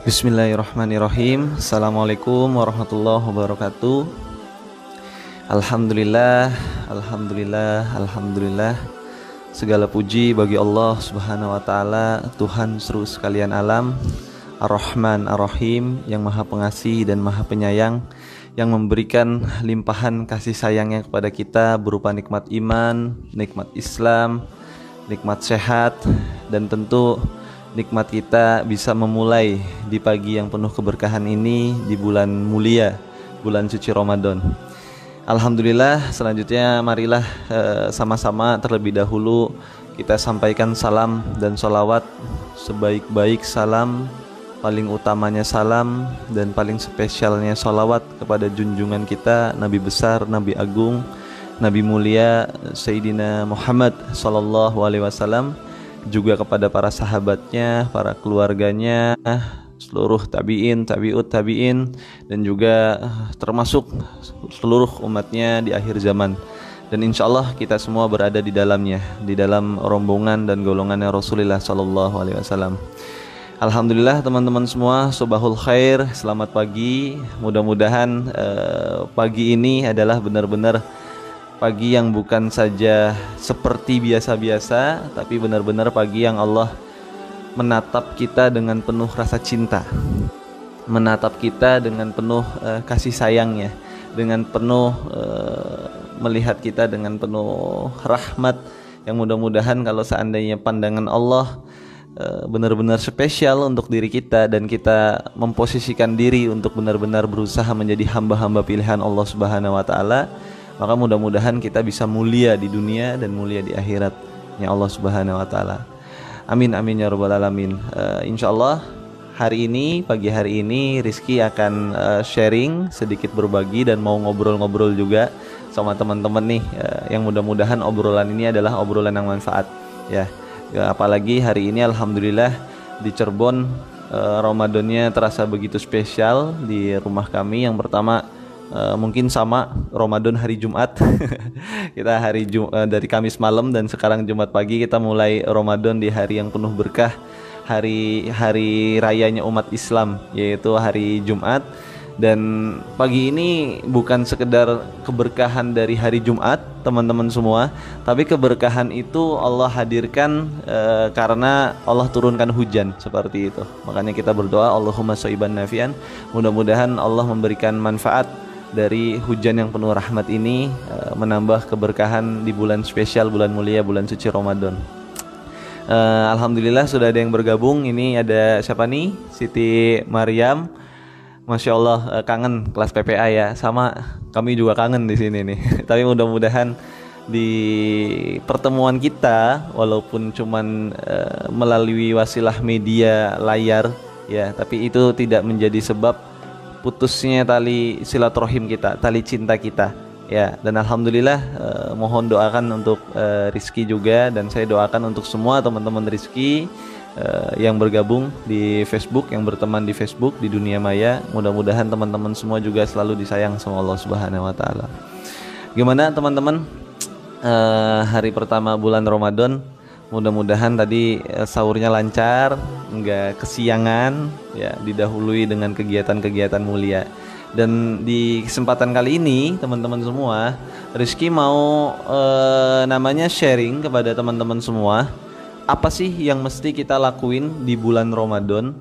Bismillahirrahmanirrahim. Assalamualaikum warahmatullahi wabarakatuh. Alhamdulillah, alhamdulillah, alhamdulillah. Segala puji bagi Allah Subhanahu wa taala, Tuhan seluruh sekalian alam, Ar-Rahman Ar-Rahim, yang Maha Pengasih dan Maha Penyayang, yang memberikan limpahan kasih sayangnya kepada kita berupa nikmat iman, nikmat Islam, nikmat sehat, dan tentu nikmat kita bisa memulai di pagi yang penuh keberkahan ini di bulan mulia, bulan suci Ramadan. Alhamdulillah, selanjutnya marilah sama-sama terlebih dahulu kita sampaikan salam dan sholawat sebaik-baik salam, paling utamanya salam dan paling spesialnya sholawat kepada junjungan kita, Nabi besar, Nabi agung, Nabi mulia, Sayyidina Muhammad sallallahu alaihi wasallam, juga kepada para sahabatnya, para keluarganya, seluruh tabi'in, tabi'ut tabi'in, dan juga termasuk seluruh umatnya di akhir zaman. Dan insya Allah kita semua berada di dalamnya, di dalam rombongan dan golongannya Rasulullah sallallahu alaihi wasallam. Alhamdulillah teman-teman semua, sobahul khair, selamat pagi. Mudah-mudahan pagi ini adalah benar-benar pagi yang bukan saja seperti biasa-biasa, tapi benar-benar pagi yang Allah menatap kita dengan penuh rasa cinta, menatap kita dengan penuh kasih sayangnya, dengan penuh melihat kita dengan penuh rahmat, yang mudah-mudahan kalau seandainya pandangan Allah benar-benar spesial untuk diri kita dan kita memposisikan diri untuk benar-benar berusaha menjadi hamba-hamba pilihan Allah Subhanahu wa taala, maka mudah-mudahan kita bisa mulia di dunia dan mulia di akhiratnya Allah Subhanahu wa taala. Amin amin ya rabbal alamin. Insyaallah hari ini, pagi hari ini Rizky akan sharing sedikit, berbagi dan mau ngobrol-ngobrol juga sama teman-teman nih, yang mudah-mudahan obrolan ini adalah obrolan yang manfaat ya. Apalagi hari ini alhamdulillah di Cirebon Ramadannya terasa begitu spesial di rumah kami. Yang pertama, mungkin sama Ramadan hari Jumat. Kita dari Kamis malam dan sekarang Jumat pagi kita mulai Ramadan di hari yang penuh berkah, hari rayanya umat Islam, yaitu hari Jumat. Dan pagi ini bukan sekedar keberkahan dari hari Jumat teman-teman semua, tapi keberkahan itu Allah hadirkan karena Allah turunkan hujan seperti itu. Makanya kita berdoa Allahumma shayban nafian, mudah-mudahan Allah memberikan manfaat dari hujan yang penuh rahmat ini, menambah keberkahan di bulan spesial, bulan mulia, bulan suci Ramadan. Alhamdulillah sudah ada yang bergabung. Ini ada siapa nih? Siti Maryam. Masya Allah, kangen kelas PPA ya. Sama kami juga kangen di sini nih. Tapi mudah-mudahan di pertemuan kita, walaupun cuman melalui wasilah media layar ya, tapi itu tidak menjadi sebab putusnya tali silaturahim kita, tali cinta kita ya. Dan alhamdulillah, mohon doakan untuk Rizky juga, dan saya doakan untuk semua teman-teman Rizky yang bergabung di Facebook, yang berteman di Facebook, di dunia maya. Mudah-mudahan teman-teman semua juga selalu disayang sama Allah Subhanahu wa taala. Gimana teman-teman, hari pertama bulan Ramadan? Mudah-mudahan tadi sahurnya lancar, enggak kesiangan ya, didahului dengan kegiatan-kegiatan mulia. Dan di kesempatan kali ini teman-teman semua, Rizky mau namanya sharing kepada teman-teman semua, apa sih yang mesti kita lakuin di bulan Ramadan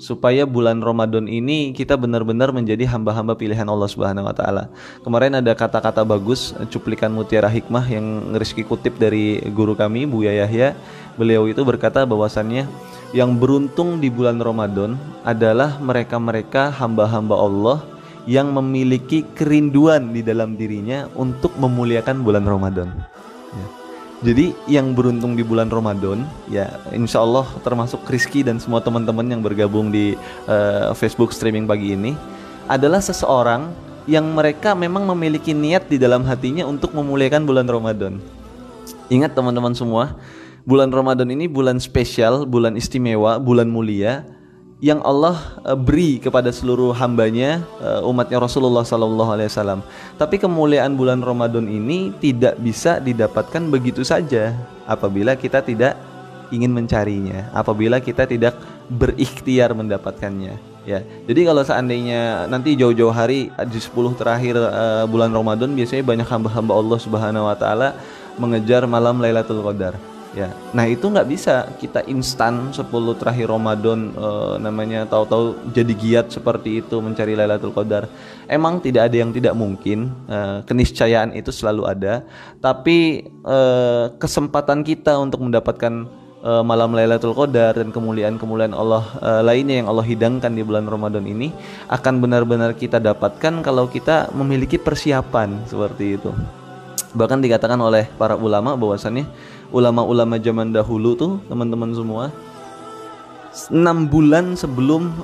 supaya bulan Ramadan ini kita benar-benar menjadi hamba-hamba pilihan Allah Subhanahu wa taala. Kemarin ada kata-kata bagus, cuplikan mutiara hikmah yang Rizky kutip dari guru kami Buya Yahya. Beliau itu berkata bahwasannya yang beruntung di bulan Ramadan adalah mereka-mereka hamba-hamba Allah yang memiliki kerinduan di dalam dirinya untuk memuliakan bulan Ramadan ya. Jadi yang beruntung di bulan Ramadan ya, insya Allah termasuk Rizky dan semua teman-teman yang bergabung di Facebook streaming pagi ini, adalah seseorang yang mereka memang memiliki niat di dalam hatinya untuk memuliakan bulan Ramadan. Ingat teman-teman semua, bulan Ramadan ini bulan spesial, bulan istimewa, bulan mulia yang Allah beri kepada seluruh hambanya, umatnya Rasulullah SAW. Tapi kemuliaan bulan Ramadan ini tidak bisa didapatkan begitu saja apabila kita tidak ingin mencarinya, apabila kita tidak berikhtiar mendapatkannya. Ya, jadi kalau seandainya nanti jauh-jauh hari di 10 terakhir bulan Ramadan, biasanya banyak hamba-hamba Allah Subhanahu Wa Taala mengejar malam Lailatul Qadar. Ya, nah itu nggak bisa kita instan 10 terakhir Ramadan namanya tahu-tahu jadi giat seperti itu mencari Lailatul Qadar. Emang tidak ada yang tidak mungkin, keniscayaan itu selalu ada, tapi kesempatan kita untuk mendapatkan malam Lailatul Qadar dan kemuliaan-kemuliaan Allah lainnya yang Allah hidangkan di bulan Ramadan ini akan benar-benar kita dapatkan kalau kita memiliki persiapan seperti itu. Bahkan dikatakan oleh para ulama bahwasannya ulama-ulama zaman dahulu tuh teman-teman semua 6 bulan sebelum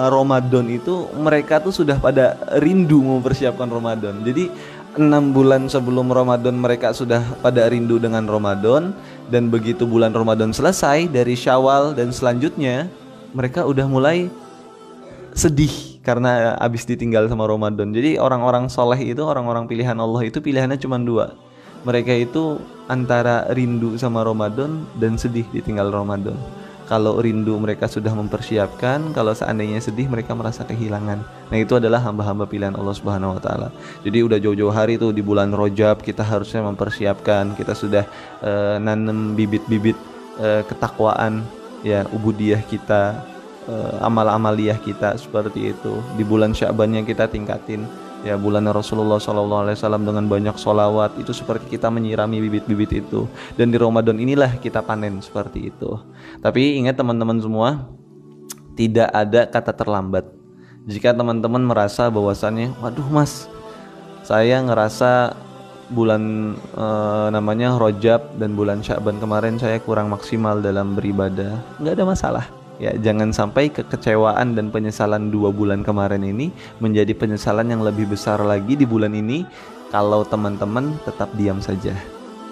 Ramadan itu mereka tuh sudah pada rindu mempersiapkan Ramadan. Jadi 6 bulan sebelum Ramadan mereka sudah pada rindu dengan Ramadan, dan begitu bulan Ramadan selesai dari Syawal dan selanjutnya mereka udah mulai sedih karena habis ditinggal sama Ramadan. Jadi orang-orang soleh itu, orang-orang pilihan Allah itu pilihannya cuma 2. Mereka itu antara rindu sama Ramadan dan sedih ditinggal Ramadan. Kalau rindu mereka sudah mempersiapkan, kalau seandainya sedih mereka merasa kehilangan. Nah itu adalah hamba-hamba pilihan Allah Subhanahu Wa Taala. Jadi udah jauh-jauh hari tuh di bulan Rajab kita harusnya mempersiapkan. Kita sudah nanam bibit-bibit ketakwaan, ya ubudiyah kita, amal-amaliyah kita seperti itu. Di bulan Sya'bannya kita tingkatin. Ya bulan Rasulullah SAW dengan banyak sholawat, itu seperti kita menyirami bibit-bibit itu. Dan di Ramadan inilah kita panen seperti itu. Tapi ingat teman-teman semua, tidak ada kata terlambat. Jika teman-teman merasa bahwasannya, waduh mas, saya ngerasa bulan namanya Rajab dan bulan Sya'ban kemarin saya kurang maksimal dalam beribadah, nggak ada masalah. Ya, jangan sampai kekecewaan dan penyesalan 2 bulan kemarin ini menjadi penyesalan yang lebih besar lagi di bulan ini kalau teman-teman tetap diam saja.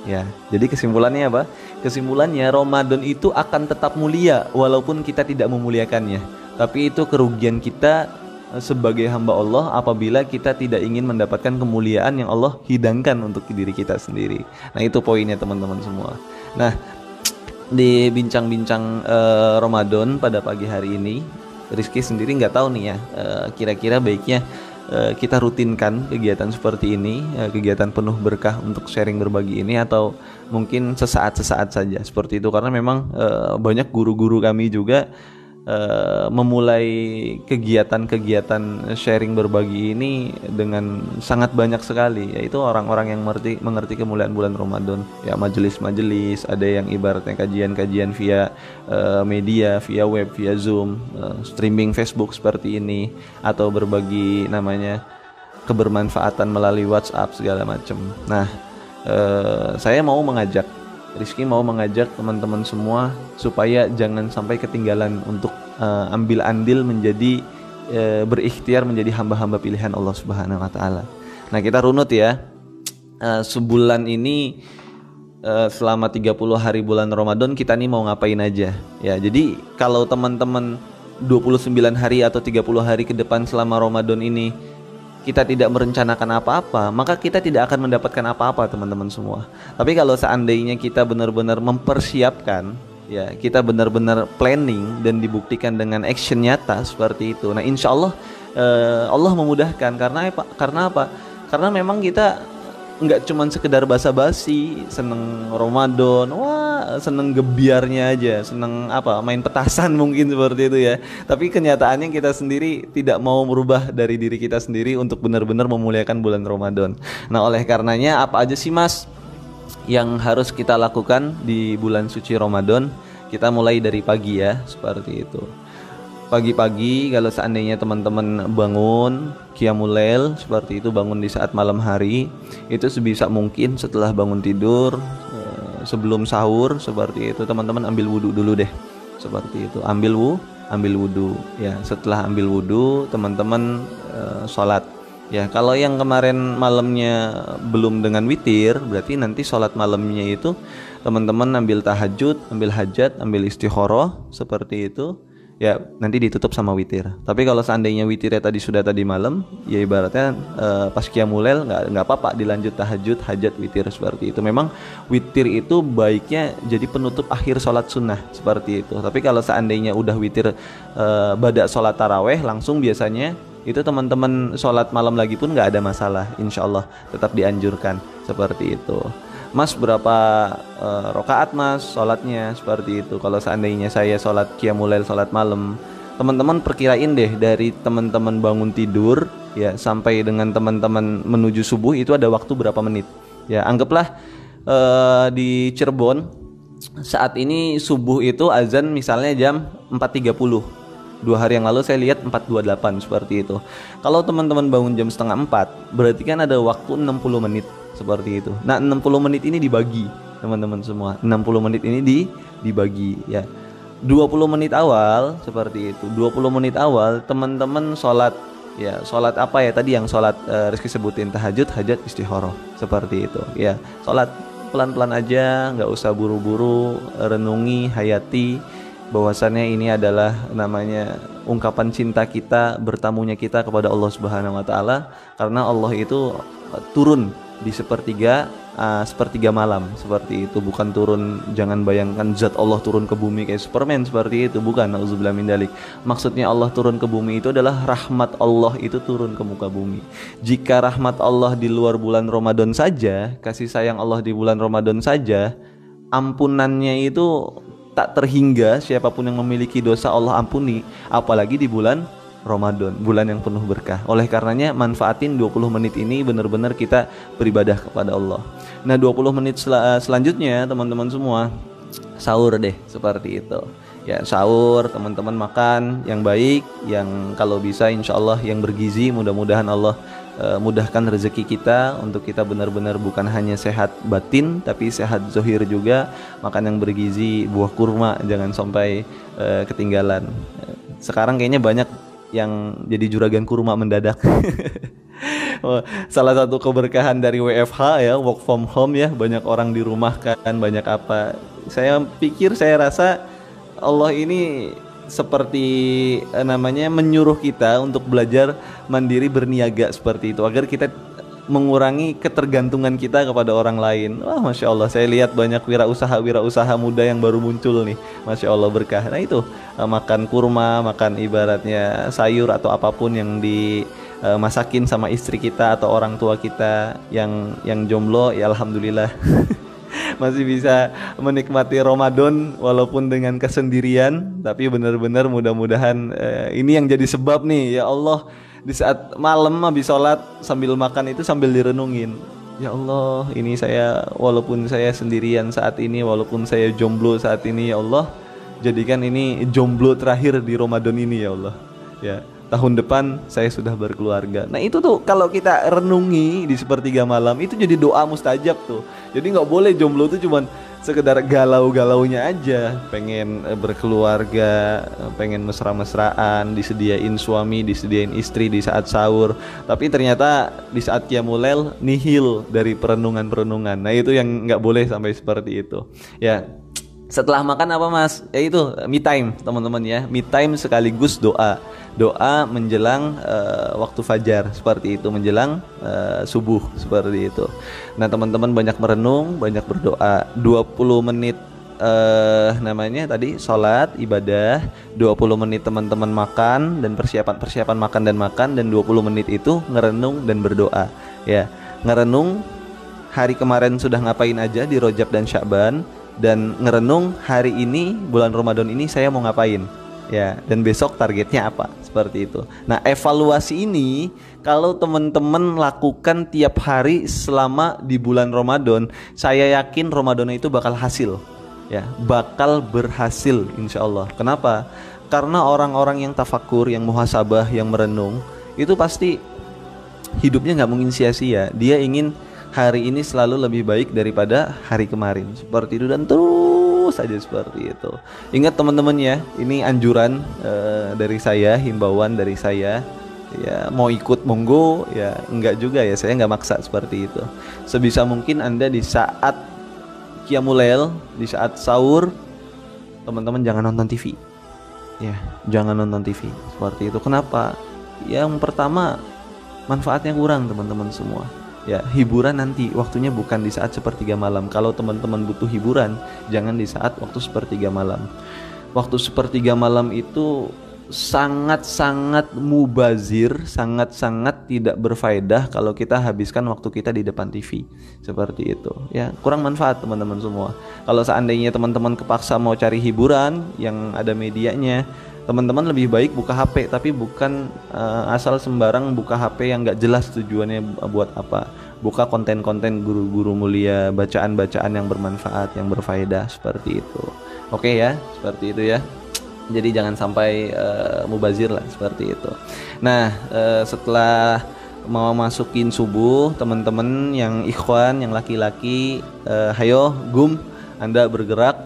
Ya, jadi kesimpulannya apa? Kesimpulannya Ramadan itu akan tetap mulia walaupun kita tidak memuliakannya. Tapi itu kerugian kita sebagai hamba Allah apabila kita tidak ingin mendapatkan kemuliaan yang Allah hidangkan untuk diri kita sendiri. Nah, itu poinnya teman-teman semua. Nah, di bincang-bincang Ramadan pada pagi hari ini, Rizky sendiri nggak tahu nih ya, kira-kira baiknya kita rutinkan kegiatan seperti ini, kegiatan penuh berkah untuk sharing berbagi ini, atau mungkin sesaat-sesaat saja seperti itu, karena memang banyak guru-guru kami juga memulai kegiatan-kegiatan sharing berbagi ini dengan sangat banyak sekali, yaitu orang-orang yang mengerti kemuliaan bulan Ramadan. Ya, majelis-majelis, ada yang ibaratnya kajian-kajian via media, via web, via Zoom, streaming Facebook seperti ini, atau berbagi namanya kebermanfaatan melalui WhatsApp segala macam. Nah, saya mau mengajak, Rizky mau mengajak teman-teman semua supaya jangan sampai ketinggalan untuk ambil andil menjadi berikhtiar menjadi hamba-hamba pilihan Allah Subhanahu Wa Taala. Nah, kita runut ya, sebulan ini selama 30 hari bulan Ramadan kita nih mau ngapain aja ya. Jadi kalau teman-teman 29 hari atau 30 hari ke depan selama Ramadan ini kita tidak merencanakan apa-apa, maka kita tidak akan mendapatkan apa-apa teman-teman semua. Tapi kalau seandainya kita benar-benar mempersiapkan, ya kita benar-benar planning dan dibuktikan dengan action nyata seperti itu, nah insya Allah Allah memudahkan. Karena apa? Karena memang kita nggak cuman sekedar basa-basi seneng Ramadan, wah seneng gebiarnya aja, seneng apa, main petasan mungkin seperti itu ya. Tapi kenyataannya kita sendiri tidak mau merubah dari diri kita sendiri untuk benar-benar memuliakan bulan Ramadan. Nah, oleh karenanya apa aja sih mas yang harus kita lakukan di bulan suci Ramadan? Kita mulai dari pagi ya, seperti itu. Pagi-pagi kalau seandainya teman-teman bangun qiyamul lail seperti itu, bangun di saat malam hari, itu sebisa mungkin setelah bangun tidur, sebelum sahur seperti itu, teman-teman ambil wudhu dulu deh seperti itu. Ambil wudhu ya. Setelah ambil wudhu teman-teman sholat ya. Kalau yang kemarin malamnya belum dengan witir, berarti nanti sholat malamnya itu teman-teman ambil tahajud, ambil hajat, ambil istikharah seperti itu ya nanti ditutup sama witir. Tapi kalau seandainya witirnya tadi malam, ya ibaratnya pas qiyamul lail nggak apa-apa dilanjut tahajud, hajat, witir seperti itu. Memang witir itu baiknya jadi penutup akhir sholat sunnah seperti itu. Tapi kalau seandainya udah witir bada sholat taraweh langsung, biasanya itu teman-teman sholat malam lagi pun nggak ada masalah, insya Allah tetap dianjurkan seperti itu. Mas berapa rokaat mas sholatnya seperti itu? Kalau seandainya saya sholat qiyamul lail, sholat malam, teman-teman perkirain deh dari teman-teman bangun tidur ya sampai dengan teman-teman menuju subuh itu ada waktu berapa menit? Ya anggaplah di Cirebon saat ini subuh itu azan misalnya jam 4.30. 2 hari yang lalu saya lihat 4.28 seperti itu. Kalau teman-teman bangun jam setengah 4, berarti kan ada waktu 60 menit seperti itu. Nah 60 menit ini dibagi teman-teman semua. 60 menit ini dibagi ya. 20 menit awal seperti itu. 20 menit awal teman-teman sholat ya. Sholat apa ya tadi yang sholat Rizky sebutin, tahajud, hajat, istikharah seperti itu ya. Sholat pelan-pelan aja, nggak usah buru-buru, renungi, hayati bahwasannya ini adalah namanya ungkapan cinta kita, bertamunya kita kepada Allah Subhanahu wa taala, karena Allah itu turun di sepertiga malam seperti itu, bukan turun, jangan bayangkan zat Allah turun ke bumi kayak Superman seperti itu, bukan, nauzubillah min dzalik. Maksudnya Allah turun ke bumi itu adalah rahmat Allah itu turun ke muka bumi. Jika rahmat Allah di luar bulan Ramadan saja, kasih sayang Allah di bulan Ramadan saja, ampunannya itu tak terhingga, siapapun yang memiliki dosa Allah ampuni, apalagi di bulan Ramadan, bulan yang penuh berkah. Oleh karenanya manfaatin 20 menit ini benar-benar kita beribadah kepada Allah. Nah 20 menit selanjutnya teman-teman semua sahur deh seperti itu. Ya sahur, teman-teman makan yang baik, yang kalau bisa insya Allah yang bergizi, mudah-mudahan Allah mudahkan rezeki kita untuk kita benar-benar bukan hanya sehat batin tapi sehat zohir juga. Makan yang bergizi, buah kurma jangan sampai ketinggalan. Sekarang kayaknya banyak yang jadi juragan kurma mendadak. Salah satu keberkahan dari WFH ya, work from home ya, banyak orang di rumah kan, banyak apa. Saya pikir, saya rasa Allah ini seperti namanya menyuruh kita untuk belajar mandiri, berniaga seperti itu, agar kita mengurangi ketergantungan kita kepada orang lain. Wah, Masya Allah, saya lihat banyak wirausaha muda yang baru muncul nih, Masya Allah berkah. Nah itu makan kurma, makan ibaratnya sayur atau apapun yang dimasakin sama istri kita atau orang tua kita yang jomblo, ya alhamdulillah masih bisa menikmati Ramadan walaupun dengan kesendirian. Tapi benar-benar mudah-mudahan ini yang jadi sebab nih, ya Allah, di saat malam habis sholat sambil makan itu sambil direnungin, ya Allah, ini saya walaupun saya sendirian saat ini, walaupun saya jomblo saat ini, ya Allah, jadikan ini jomblo terakhir di Ramadan ini ya Allah, ya tahun depan saya sudah berkeluarga. Nah itu tuh kalau kita renungi di sepertiga malam itu jadi doa mustajab tuh. Jadi nggak boleh jomblo tuh cuman sekedar galau-galaunya aja, pengen berkeluarga, pengen mesra-mesraan, disediain suami, disediain istri di saat sahur, tapi ternyata di saat qiyamul lail nihil dari perenungan-perenungan. Nah itu yang nggak boleh sampai seperti itu ya. Setelah makan apa mas? Ya itu me time teman-teman ya. Me time sekaligus doa menjelang waktu fajar seperti itu, menjelang subuh seperti itu. Nah teman-teman banyak merenung, banyak berdoa. 20 menit namanya tadi sholat ibadah, 20 menit teman-teman makan dan persiapan makan dan 20 menit itu ngerenung dan berdoa ya. Ngerenung hari kemarin sudah ngapain aja di Rajab dan Sya'ban, dan ngerenung hari ini bulan Ramadan ini saya mau ngapain ya, dan besok targetnya apa seperti itu. Nah evaluasi ini kalau teman-teman lakukan tiap hari selama di bulan Ramadan, saya yakin Ramadan itu bakal hasil ya, bakal berhasil insya Allah. Kenapa? Karena orang-orang yang tafakur, yang muhasabah, yang merenung itu pasti hidupnya nggak mungkin sia-sia. Dia ingin hari ini selalu lebih baik daripada hari kemarin seperti itu, dan terus saja seperti itu. Ingat teman-teman ya, ini anjuran dari saya, himbauan dari saya ya. Mau ikut monggo ya, enggak juga ya, saya enggak maksa seperti itu. Sebisa mungkin Anda di saat qiyamul lail, di saat sahur, teman-teman jangan nonton TV Ya, jangan nonton TV seperti itu. Kenapa? Yang pertama, manfaatnya kurang teman-teman semua. Ya, hiburan nanti waktunya bukan di saat sepertiga malam. Kalau teman-teman butuh hiburan, jangan di saat waktu sepertiga malam. Waktu sepertiga malam itu sangat-sangat mubazir, sangat-sangat tidak berfaedah kalau kita habiskan waktu kita di depan TV seperti itu. Ya, kurang manfaat teman-teman semua. Kalau seandainya teman-teman kepaksa mau cari hiburan yang ada medianya, teman-teman lebih baik buka HP, tapi bukan asal sembarang buka HP yang nggak jelas tujuannya buat apa. Buka konten-konten guru-guru mulia, bacaan-bacaan yang bermanfaat, yang berfaedah seperti itu. Oke ya, seperti itu ya. Jadi jangan sampai mubazir lah seperti itu. Nah, setelah mau masukin subuh, teman-teman yang ikhwan, yang laki-laki, hayo gum, Anda bergerak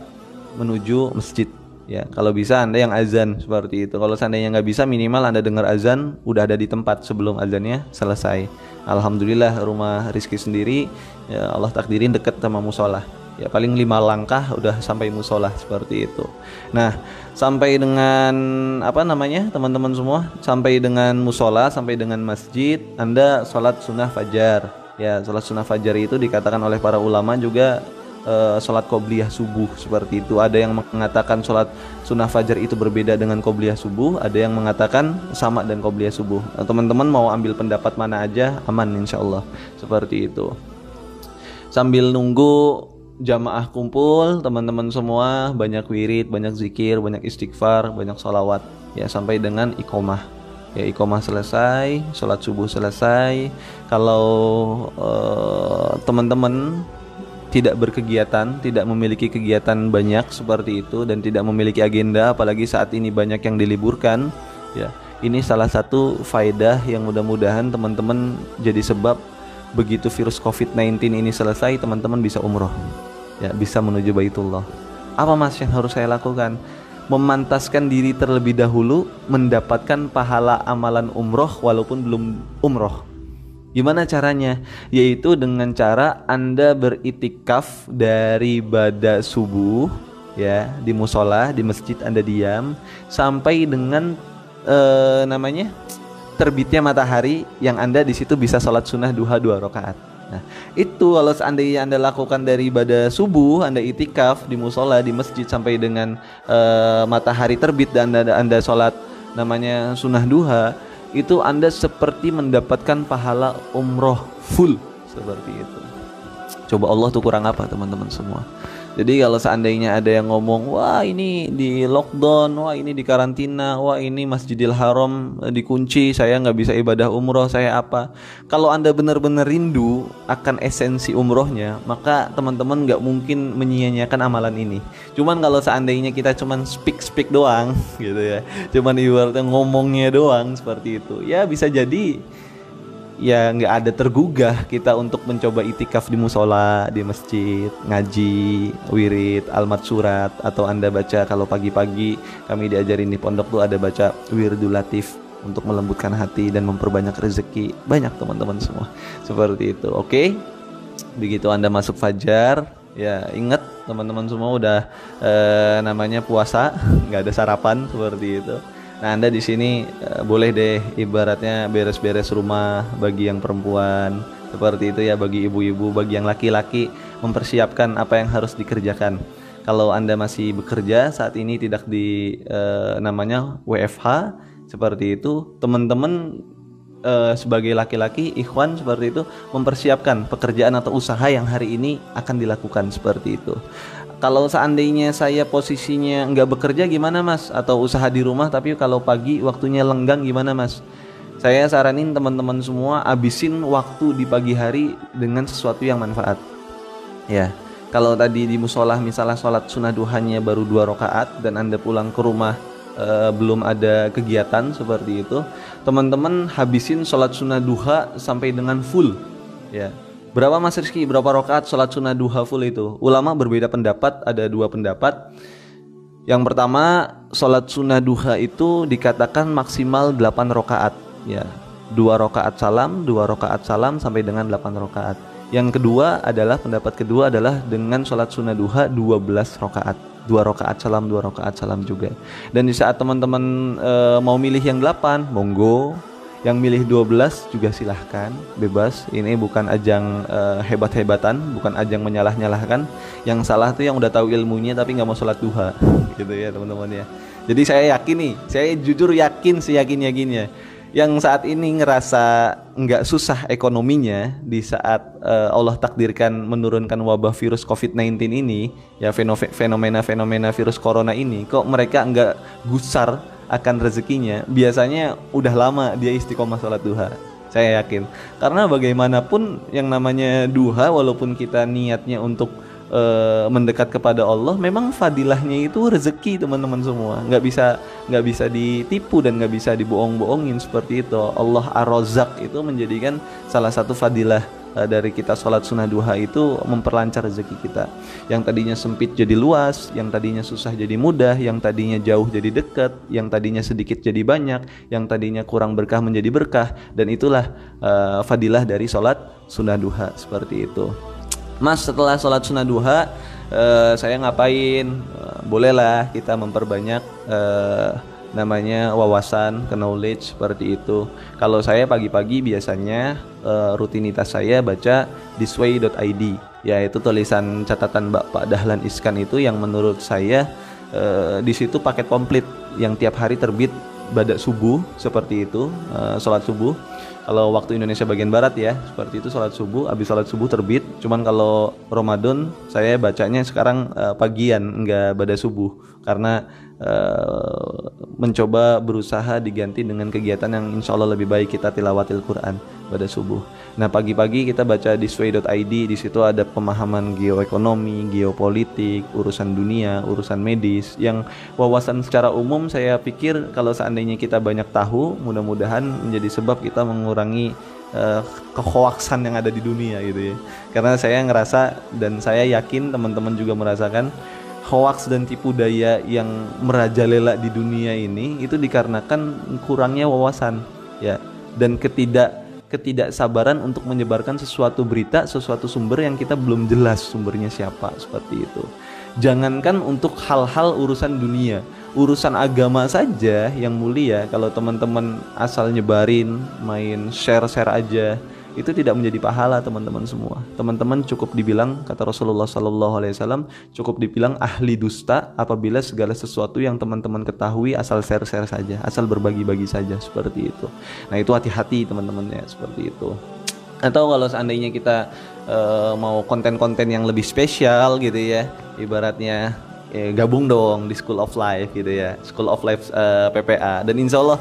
menuju masjid. Ya, kalau bisa Anda yang azan seperti itu. Kalau seandainya nggak bisa, minimal Anda dengar azan udah ada di tempat sebelum azannya selesai. Alhamdulillah rumah Rizky sendiri, ya Allah takdirin dekat sama musola. Ya paling 5 langkah udah sampai musola seperti itu. Nah, sampai dengan teman-teman semua, sampai dengan musola, sampai dengan masjid, Anda sholat sunnah fajar. Ya, sholat sunnah fajar itu dikatakan oleh para ulama juga sholat qobliyah subuh seperti itu. Ada yang mengatakan sholat sunnah fajar itu berbeda dengan qobliyah subuh, ada yang mengatakan sama dan qobliyah subuh. Teman-teman mau ambil pendapat mana aja aman insyaallah seperti itu. Sambil nunggu jamaah kumpul, teman-teman semua banyak wirid, banyak zikir, banyak istighfar, banyak sholawat ya sampai dengan iqomah. Ya iqomah selesai, sholat subuh selesai. Kalau teman-teman tidak berkegiatan, tidak memiliki kegiatan banyak seperti itu dan tidak memiliki agenda, apalagi saat ini banyak yang diliburkan ya. Ini salah satu faedah yang mudah-mudahan teman-teman jadi sebab begitu virus COVID-19 ini selesai, teman-teman bisa umroh. Ya, bisa menuju Baitullah. Apa Mas yang harus saya lakukan? Memantaskan diri terlebih dahulu mendapatkan pahala amalan umroh walaupun belum umroh. Gimana caranya? Yaitu dengan cara Anda beritikaf dari bada subuh ya di musola, di masjid Anda diam sampai dengan terbitnya matahari yang Anda di situ bisa sholat sunnah duha 2 rakaat. Nah, itu kalau seandainya Anda lakukan dari ibadah subuh, Anda itikaf di musola, di masjid sampai dengan matahari terbit dan Anda sholat sunnah duha, itu Anda seperti mendapatkan pahala umroh full seperti itu. Coba Allah tuh kurang apa teman-teman semua. Jadi kalau seandainya ada yang ngomong, wah ini di lockdown, wah ini di karantina, wah ini Masjidil Haram dikunci, saya nggak bisa ibadah umroh, saya apa. Kalau Anda benar-benar rindu akan esensi umrohnya, maka teman-teman nggak mungkin menyia-nyiakan amalan ini. Cuman kalau seandainya kita cuman speak doang gitu ya, cuman ibaratnya ngomongnya doang seperti itu, ya bisa jadi ya nggak ada tergugah kita untuk mencoba itikaf di musola, di masjid, ngaji, wirid, almat surat, atau Anda baca kalau pagi-pagi kami diajarin di pondok tuh ada baca wirdul latif untuk melembutkan hati dan memperbanyak rezeki. Banyak teman-teman semua seperti itu. Oke, begitu Anda masuk fajar, ya ingat teman-teman semua udah puasa, nggak ada sarapan seperti itu. Nah, Anda di sini boleh deh ibaratnya beres-beres rumah bagi yang perempuan seperti itu ya, bagi ibu-ibu, bagi yang laki-laki mempersiapkan apa yang harus dikerjakan. Kalau Anda masih bekerja saat ini tidak di WFH seperti itu, teman-teman sebagai laki-laki ikhwan seperti itu mempersiapkan pekerjaan atau usaha yang hari ini akan dilakukan seperti itu. Kalau seandainya saya posisinya nggak bekerja gimana Mas? Atau usaha di rumah tapi kalau pagi waktunya lenggang gimana Mas? Saya saranin teman-teman semua abisin waktu di pagi hari dengan sesuatu yang manfaat. Ya, kalau tadi di musola misalnya sholat sunnah duhanya baru 2 rakaat dan Anda pulang ke rumah belum ada kegiatan seperti itu, teman-teman habisin sholat sunnah duha sampai dengan full. Ya. Berapa Mas Rizky? Berapa rakaat sholat sunnah duha full itu? Ulama berbeda pendapat, ada 2 pendapat. Yang pertama, sholat sunnah duha itu dikatakan maksimal 8 rakaat. Ya, 2 rakaat salam, 2 rakaat salam sampai dengan 8 rakaat. Yang kedua adalah, pendapat kedua adalah dengan sholat sunnah duha 12 rakaat. 2 rakaat salam, 2 rakaat salam juga. Dan di saat teman-teman mau milih yang 8, monggo. Yang milih 12 juga silahkan, bebas. Ini bukan ajang hebat-hebatan, bukan ajang menyalah-nyalahkan. Yang salah tuh yang udah tahu ilmunya tapi nggak mau sholat duha, gitu ya teman-teman ya. Jadi saya yakin nih, saya jujur yakin seyakin-yakinnya, yang saat ini ngerasa nggak susah ekonominya di saat Allah takdirkan menurunkan wabah virus COVID-19 ini, ya fenomena virus corona ini, kok mereka nggak gusar akan rezekinya. Biasanya udah lama dia istiqomah sholat duha, saya yakin. Karena bagaimanapun yang namanya duha, walaupun kita niatnya untuk mendekat kepada Allah, memang fadilahnya itu rezeki teman-teman semua, nggak bisa ditipu dan nggak bisa dibohong-bohongin seperti itu. Allah Ar-Razzaq itu menjadikan salah satu fadilah dari kita sholat sunnah duha itu memperlancar rezeki kita. Yang tadinya sempit jadi luas, yang tadinya susah jadi mudah, yang tadinya jauh jadi dekat, yang tadinya sedikit jadi banyak, yang tadinya kurang berkah menjadi berkah. Dan itulah fadilah dari sholat sunnah duha seperti itu. Mas, setelah sholat sunnah duha saya ngapain? Bolehlah kita memperbanyak namanya wawasan, knowledge seperti itu. Kalau saya pagi-pagi biasanya rutinitas saya baca thisway.id, yaitu tulisan catatan Bapak Dahlan Iskan itu yang menurut saya di situ paket komplit yang tiap hari terbit pada subuh seperti itu, sholat subuh. Kalau waktu Indonesia bagian barat ya, seperti itu sholat subuh, habis sholat subuh terbit. Cuman kalau Ramadan saya bacanya sekarang pagian, enggak pada subuh, karena mencoba berusaha diganti dengan kegiatan yang insya Allah lebih baik, kita tilawatil Quran pada subuh. Nah, pagi-pagi kita baca thisway.id, di situ ada pemahaman geoekonomi, geopolitik, urusan dunia, urusan medis, yang wawasan secara umum saya pikir kalau seandainya kita banyak tahu, mudah-mudahan menjadi sebab kita mengurangi kehoaksan yang ada di dunia gitu ya. Karena saya ngerasa dan saya yakin teman-teman juga merasakan hoaks dan tipu daya yang merajalela di dunia ini itu dikarenakan kurangnya wawasan ya, dan ketidaksabaran untuk menyebarkan sesuatu berita, sesuatu sumber yang kita belum jelas sumbernya siapa, seperti itu. Jangankan untuk hal-hal urusan dunia, urusan agama saja yang mulia, kalau teman-teman asal nyebarin, main share-share aja, itu tidak menjadi pahala teman-teman semua. Teman-teman cukup dibilang, kata Rasulullah SAW, cukup dibilang ahli dusta apabila segala sesuatu yang teman-teman ketahui asal share-share saja, asal berbagi-bagi saja, seperti itu. Nah, itu hati-hati teman-teman ya, seperti itu. Atau kalau seandainya kita mau konten-konten yang lebih spesial gitu ya, ibaratnya gabung dong di School of Life gitu ya, School of Life PPA. Dan insya Allah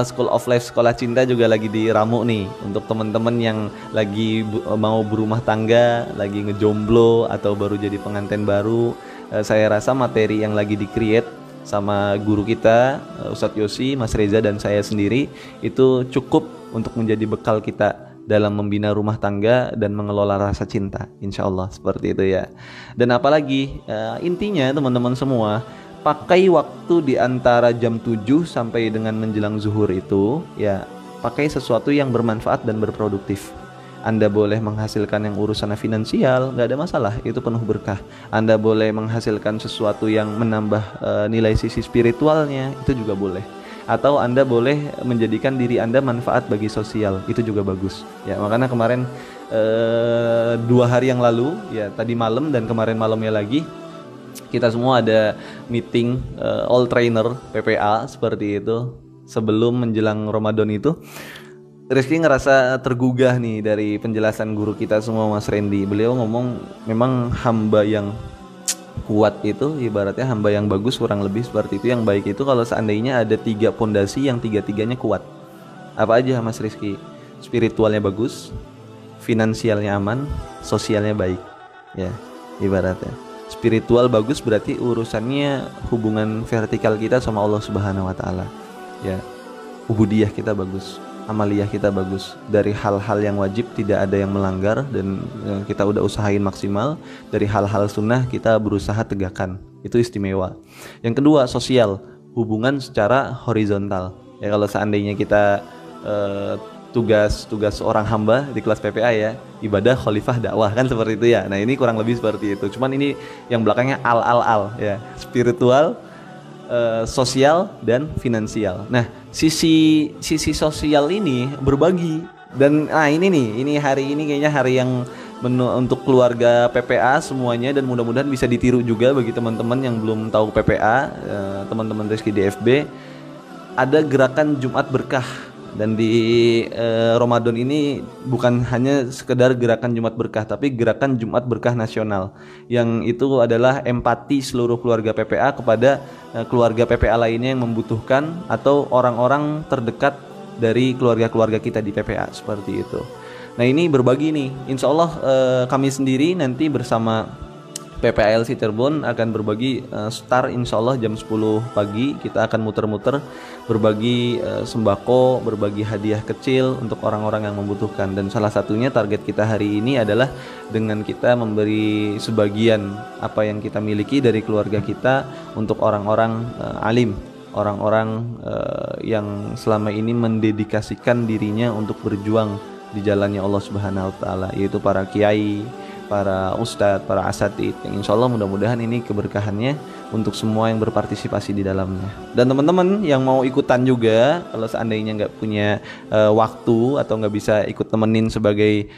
School of Life Sekolah Cinta juga lagi diramu nih untuk teman-teman yang lagi mau berumah tangga, lagi ngejomblo atau baru jadi pengantin baru. Saya rasa materi yang lagi di-create sama guru kita Ustadz Yosi, Mas Reza dan saya sendiri itu cukup untuk menjadi bekal kita dalam membina rumah tangga dan mengelola rasa cinta, insya Allah seperti itu ya. Dan apalagi intinya teman-teman semua, pakai waktu di antara jam 7 sampai dengan menjelang zuhur itu ya, pakai sesuatu yang bermanfaat dan berproduktif. Anda boleh menghasilkan yang urusan finansial, nggak ada masalah, itu penuh berkah. Anda boleh menghasilkan sesuatu yang menambah nilai sisi spiritualnya, itu juga boleh. Atau Anda boleh menjadikan diri Anda manfaat bagi sosial, itu juga bagus ya. Makanya kemarin 2 hari yang lalu ya, tadi malam dan kemarin malamnya lagi, kita semua ada meeting all trainer PPA seperti itu sebelum menjelang Ramadan itu. Rizky ngerasa tergugah nih dari penjelasan guru kita semua, Mas Randy. Beliau ngomong memang hamba yang kuat itu ibaratnya hamba yang bagus, kurang lebih seperti itu. Yang baik itu kalau seandainya ada 3 pondasi yang 3-tiganya kuat. Apa aja Mas Rizky? Spiritualnya bagus, finansialnya aman, sosialnya baik ya, ibaratnya. Spiritual bagus berarti urusannya hubungan vertikal kita sama Allah Subhanahu wa taala ya. Ubudiyah kita bagus, amaliyah kita bagus, dari hal-hal yang wajib tidak ada yang melanggar dan kita udah usahain maksimal. Dari hal-hal sunnah kita berusaha tegakkan, itu istimewa. Yang kedua sosial, hubungan secara horizontal ya. Kalau seandainya kita tugas orang hamba di kelas PPA ya, ibadah, khalifah, dakwah kan seperti itu ya. Nah ini kurang lebih seperti itu. Cuman ini yang belakangnya al ya, spiritual, sosial dan finansial. Nah sisi sosial ini berbagi, dan ini hari ini kayaknya hari yang untuk keluarga PPA semuanya, dan mudah-mudahan bisa ditiru juga bagi teman-teman yang belum tahu PPA, teman-teman Rizky DFB. Ada gerakan Jumat Berkah, dan di Ramadan ini bukan hanya sekedar gerakan Jumat Berkah, tapi gerakan Jumat Berkah nasional, yang itu adalah empati seluruh keluarga PPA kepada keluarga PPA lainnya yang membutuhkan, atau orang-orang terdekat dari keluarga-keluarga kita di PPA, seperti itu. Nah ini berbagi nih, insya Allah kami sendiri nanti bersama PPALC Cirebon akan berbagi, start insya Allah jam 10 pagi kita akan muter-muter berbagi sembako, berbagi hadiah kecil untuk orang-orang yang membutuhkan. Dan salah satunya target kita hari ini adalah dengan kita memberi sebagian apa yang kita miliki dari keluarga kita untuk orang-orang alim, orang-orang yang selama ini mendedikasikan dirinya untuk berjuang di jalannya Allah Subhanahu wa taala, yaitu para kiai, para ustadz, para asatid, yang insya Allah mudah-mudahan ini keberkahannya untuk semua yang berpartisipasi di dalamnya. Dan teman-teman yang mau ikutan juga, kalau seandainya nggak punya waktu atau nggak bisa ikut temenin sebagai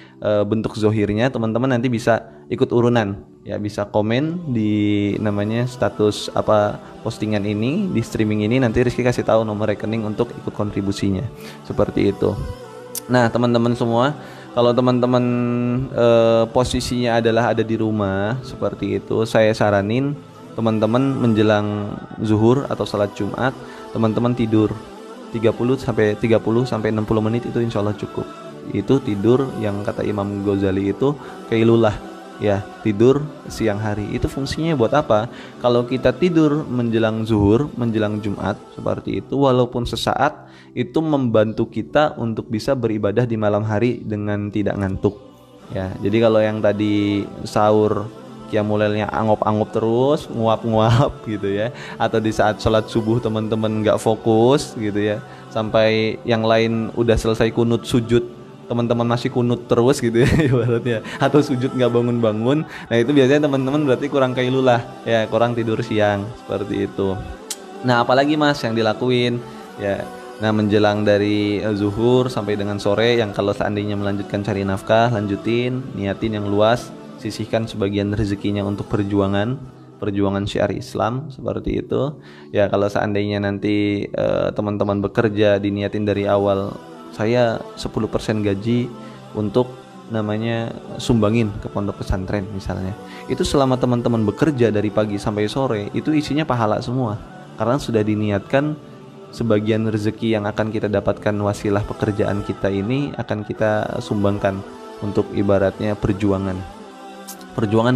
bentuk zohirnya, teman-teman nanti bisa ikut urunan ya, bisa komen di namanya status apa postingan ini di streaming ini, nanti Rizky kasih tahu nomor rekening untuk ikut kontribusinya, seperti itu. Nah teman-teman semua, kalau teman-teman posisinya adalah ada di rumah seperti itu, saya saranin teman-teman menjelang zuhur atau salat Jumat, teman-teman tidur 30 sampai 60 menit itu insya Allah cukup. Itu tidur yang kata Imam Ghazali itu qailulah ya, tidur siang hari. Itu fungsinya buat apa? Kalau kita tidur menjelang zuhur, menjelang Jumat seperti itu, walaupun sesaat, itu membantu kita untuk bisa beribadah di malam hari dengan tidak ngantuk ya. Jadi kalau yang tadi sahur qiyamulailnya angop-angop terus, nguap-nguap gitu ya, atau di saat sholat subuh teman-teman nggak fokus gitu ya, sampai yang lain udah selesai kunut sujud, teman-teman masih kunut terus gitu ya ibaratnya, atau sujud nggak bangun-bangun. Nah itu biasanya teman-teman berarti kurang qailulah ya, kurang tidur siang, seperti itu. Nah apalagi mas yang dilakuin ya, nah menjelang dari zuhur sampai dengan sore, yang kalau seandainya melanjutkan cari nafkah, lanjutin, niatin yang luas, sisihkan sebagian rezekinya untuk perjuangan syiar Islam, seperti itu ya. Kalau seandainya nanti teman-teman bekerja, diniatin dari awal, saya 10% gaji untuk namanya sumbangin ke pondok pesantren misalnya. Itu selama teman-teman bekerja dari pagi sampai sore, itu isinya pahala semua, karena sudah diniatkan sebagian rezeki yang akan kita dapatkan wasilah pekerjaan kita ini akan kita sumbangkan untuk ibaratnya perjuangan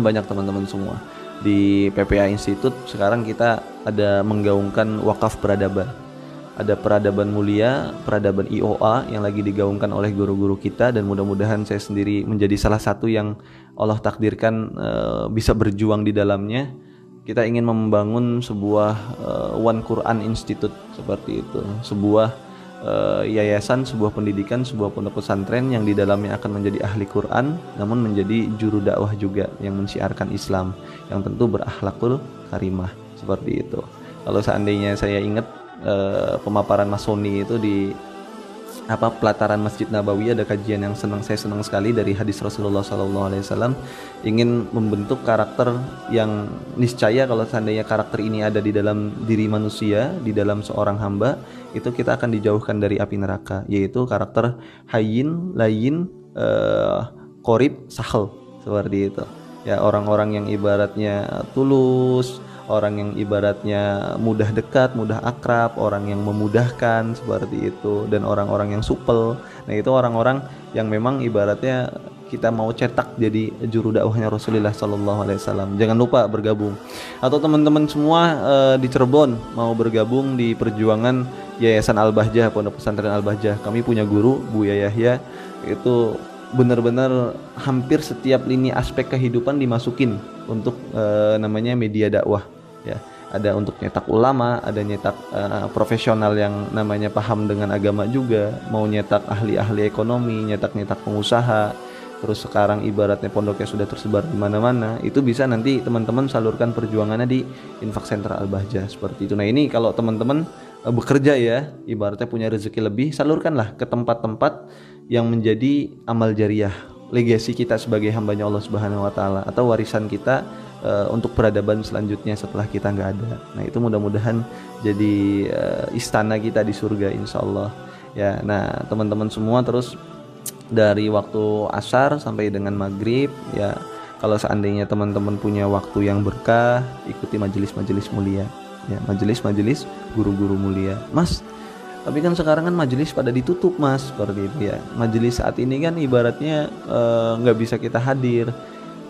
banyak teman-teman semua. Di PPA Institute sekarang kita ada menggaungkan wakaf peradaban. Ada peradaban mulia, peradaban IOA yang lagi digaungkan oleh guru-guru kita, dan mudah-mudahan saya sendiri menjadi salah satu yang Allah takdirkan bisa berjuang di dalamnya. Kita ingin membangun sebuah One Quran Institute seperti itu, sebuah yayasan, sebuah pendidikan, sebuah pondok pesantren yang di dalamnya akan menjadi ahli Quran, namun menjadi juru dakwah juga yang mensiarkan Islam, yang tentu berakhlakul karimah, seperti itu. Kalau seandainya saya ingat pemaparan Mas Sony itu di pelataran Masjid Nabawi, ada kajian yang saya senang sekali dari hadis Rasulullah SAW, ingin membentuk karakter yang niscaya kalau seandainya karakter ini ada di dalam diri manusia, di dalam seorang hamba, itu kita akan dijauhkan dari api neraka, yaitu karakter hayyin, layyin, qorib, sahal, seperti itu ya. Orang-orang yang ibaratnya tulus, orang yang ibaratnya mudah dekat, mudah akrab, orang yang memudahkan, seperti itu, dan orang-orang yang supel. Nah itu orang-orang yang memang ibaratnya kita mau cetak jadi juru dakwahnya Rasulullah SAW. Jangan lupa bergabung. Atau teman-teman semua di Cirebon mau bergabung di perjuangan Yayasan Al-Bahjah, Pondok Pesantren Al-Bahjah. Kami punya guru Buya Yahya, itu benar-benar hampir setiap lini aspek kehidupan dimasukin untuk namanya media dakwah ya. ada untuk nyetak ulama, ada nyetak profesional yang namanya paham dengan agama juga, mau nyetak ahli-ahli ekonomi, nyetak-nyetak pengusaha. Terus sekarang ibaratnya pondoknya sudah tersebar di mana-mana, itu bisa nanti teman-teman salurkan perjuangannya di Infak Sentra Al-Bahjah seperti itu. Nah ini kalau teman-teman bekerja ya, ibaratnya punya rezeki lebih, salurkanlah ke tempat-tempat yang menjadi amal jariah, legasi kita sebagai hambanya Allah Subhanahu Wa Taala, atau warisan kita untuk peradaban selanjutnya setelah kita nggak ada. Nah itu mudah-mudahan jadi istana kita di surga insya Allah ya. Nah teman-teman semua, terus dari waktu asar sampai dengan maghrib ya, kalau seandainya teman-teman punya waktu yang berkah, ikuti majelis-majelis mulia ya, majelis-majelis guru-guru mulia. Mas, tapi kan sekarang kan majelis pada ditutup mas, seperti itu ya. Majelis saat ini kan ibaratnya nggak bisa kita hadir.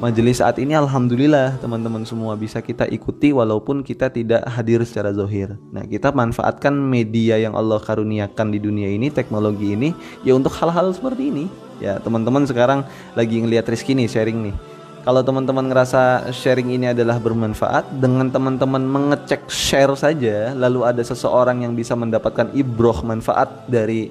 Majelis saat ini alhamdulillah teman-teman semua bisa kita ikuti walaupun kita tidak hadir secara zahir. Nah kita manfaatkan media yang Allah karuniakan di dunia ini, teknologi ini ya untuk hal-hal seperti ini ya. Teman-teman sekarang lagi ngelihat Rizky nih sharing nih. Kalau teman-teman ngerasa sharing ini adalah bermanfaat, dengan teman-teman mengecek share saja, lalu ada seseorang yang bisa mendapatkan ibroh manfaat dari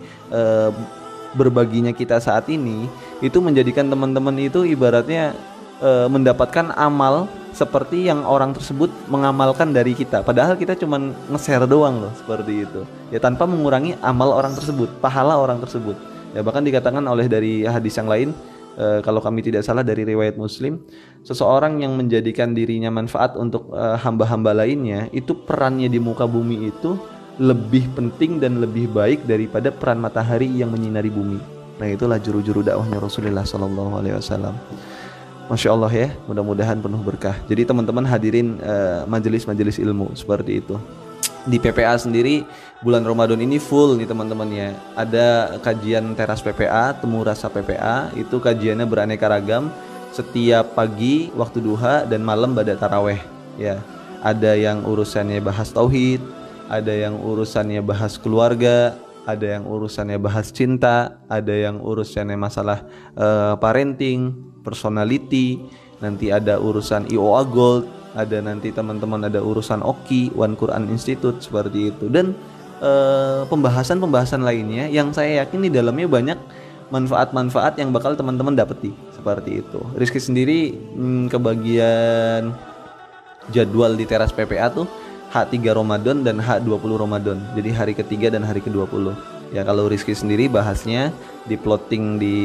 berbaginya kita saat ini, itu menjadikan teman-teman itu ibaratnya mendapatkan amal seperti yang orang tersebut mengamalkan dari kita. Padahal kita cuma nge-share doang loh, seperti itu ya, tanpa mengurangi amal orang tersebut, pahala orang tersebut ya. Bahkan dikatakan oleh dari hadis yang lain, kalau kami tidak salah dari riwayat Muslim, seseorang yang menjadikan dirinya manfaat untuk hamba-hamba lainnya, itu perannya di muka bumi itu lebih penting dan lebih baik daripada peran matahari yang menyinari bumi. Nah itulah juru-juru dakwahnya Rasulullah SAW. Masya Allah ya, mudah-mudahan penuh berkah. Jadi teman-teman hadirin majelis-majelis ilmu seperti itu. Di PPA sendiri bulan Ramadan ini full nih teman-teman ya. Ada kajian teras PPA, temu rasa PPA, itu kajiannya beraneka ragam. Setiap pagi waktu duha dan malam pada taraweh ya. Ada yang urusannya bahas tauhid, ada yang urusannya bahas keluarga, ada yang urusannya bahas cinta, ada yang urusannya masalah parenting, personality, nanti ada urusan IOA Gold, ada nanti teman-teman ada urusan OKI, One Quran Institute seperti itu, dan pembahasan-pembahasan lainnya yang saya yakin di dalamnya banyak manfaat-manfaat yang bakal teman-teman dapeti seperti itu. Rizky sendiri kebagian jadwal di teras PPA tuh H3 Ramadan dan H20 Ramadan. Jadi hari ketiga dan hari ke-20. Ya kalau Rizky sendiri bahasnya di plotting di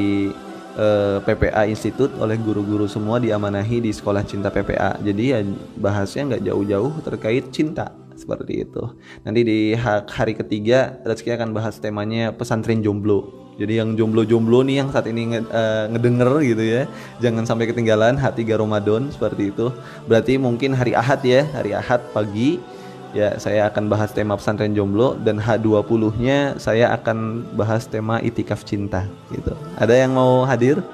PPA Institute oleh guru-guru semua, diamanahi di Sekolah Cinta PPA. Jadi ya bahasnya nggak jauh-jauh terkait cinta seperti itu. Nanti di hari ketiga Rizky akan bahas temanya pesantren jomblo. Jadi yang jomblo-jomblo nih yang saat ini ngedenger gitu ya, jangan sampai ketinggalan H3 Ramadan seperti itu. Berarti mungkin hari Ahad ya, hari Ahad pagi ya saya akan bahas tema pesantren jomblo, dan H20-nya saya akan bahas tema itikaf cinta gitu. Ada yang mau hadir?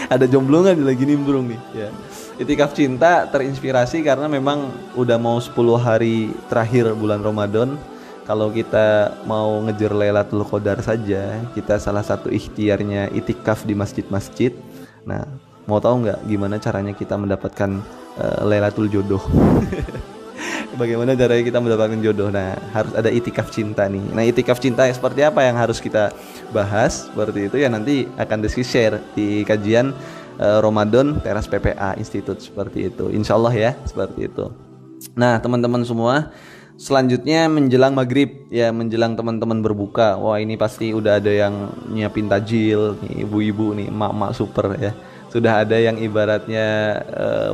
Ada jomblo nggak lagi nimbrung nih ya. Itikaf cinta terinspirasi karena memang udah mau 10 hari terakhir bulan Ramadan. Kalau kita mau ngejar Lailatul Qadar saja, kita salah satu ikhtiarnya itikaf di masjid-masjid. Nah, mau tahu nggak gimana caranya kita mendapatkan Lailatul Jodoh? Bagaimana caranya kita mendapatkan jodoh? Nah, harus ada itikaf cinta nih. Nah, itikaf cinta seperti apa yang harus kita bahas? Seperti itu ya, nanti akan di-share di kajian Ramadan Teras PPA Institute seperti itu. Insya Allah ya, seperti itu. Nah, teman-teman semua, selanjutnya menjelang maghrib ya, menjelang teman-teman berbuka. Wah, ini pasti udah ada yang nyiapin tajil nih, ibu-ibu nih, emak-emak super ya. Sudah ada yang ibaratnya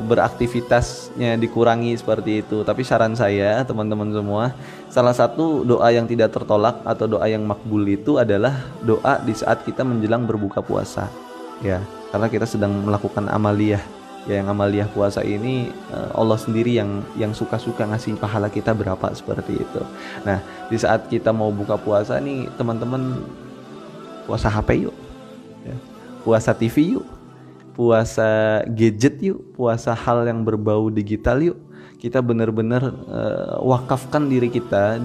beraktivitasnya dikurangi seperti itu. Tapi saran saya teman-teman semua, salah satu doa yang tidak tertolak atau doa yang makbul itu adalah doa di saat kita menjelang berbuka puasa ya, karena kita sedang melakukan amaliyah ya. Yang amaliyah puasa ini Allah sendiri yang suka-suka ngasih pahala kita berapa seperti itu. Nah, di saat kita mau buka puasa nih teman-teman, puasa HP yuk ya. Puasa TV yuk, puasa gadget yuk, puasa hal yang berbau digital yuk. Kita benar-benar wakafkan diri kita,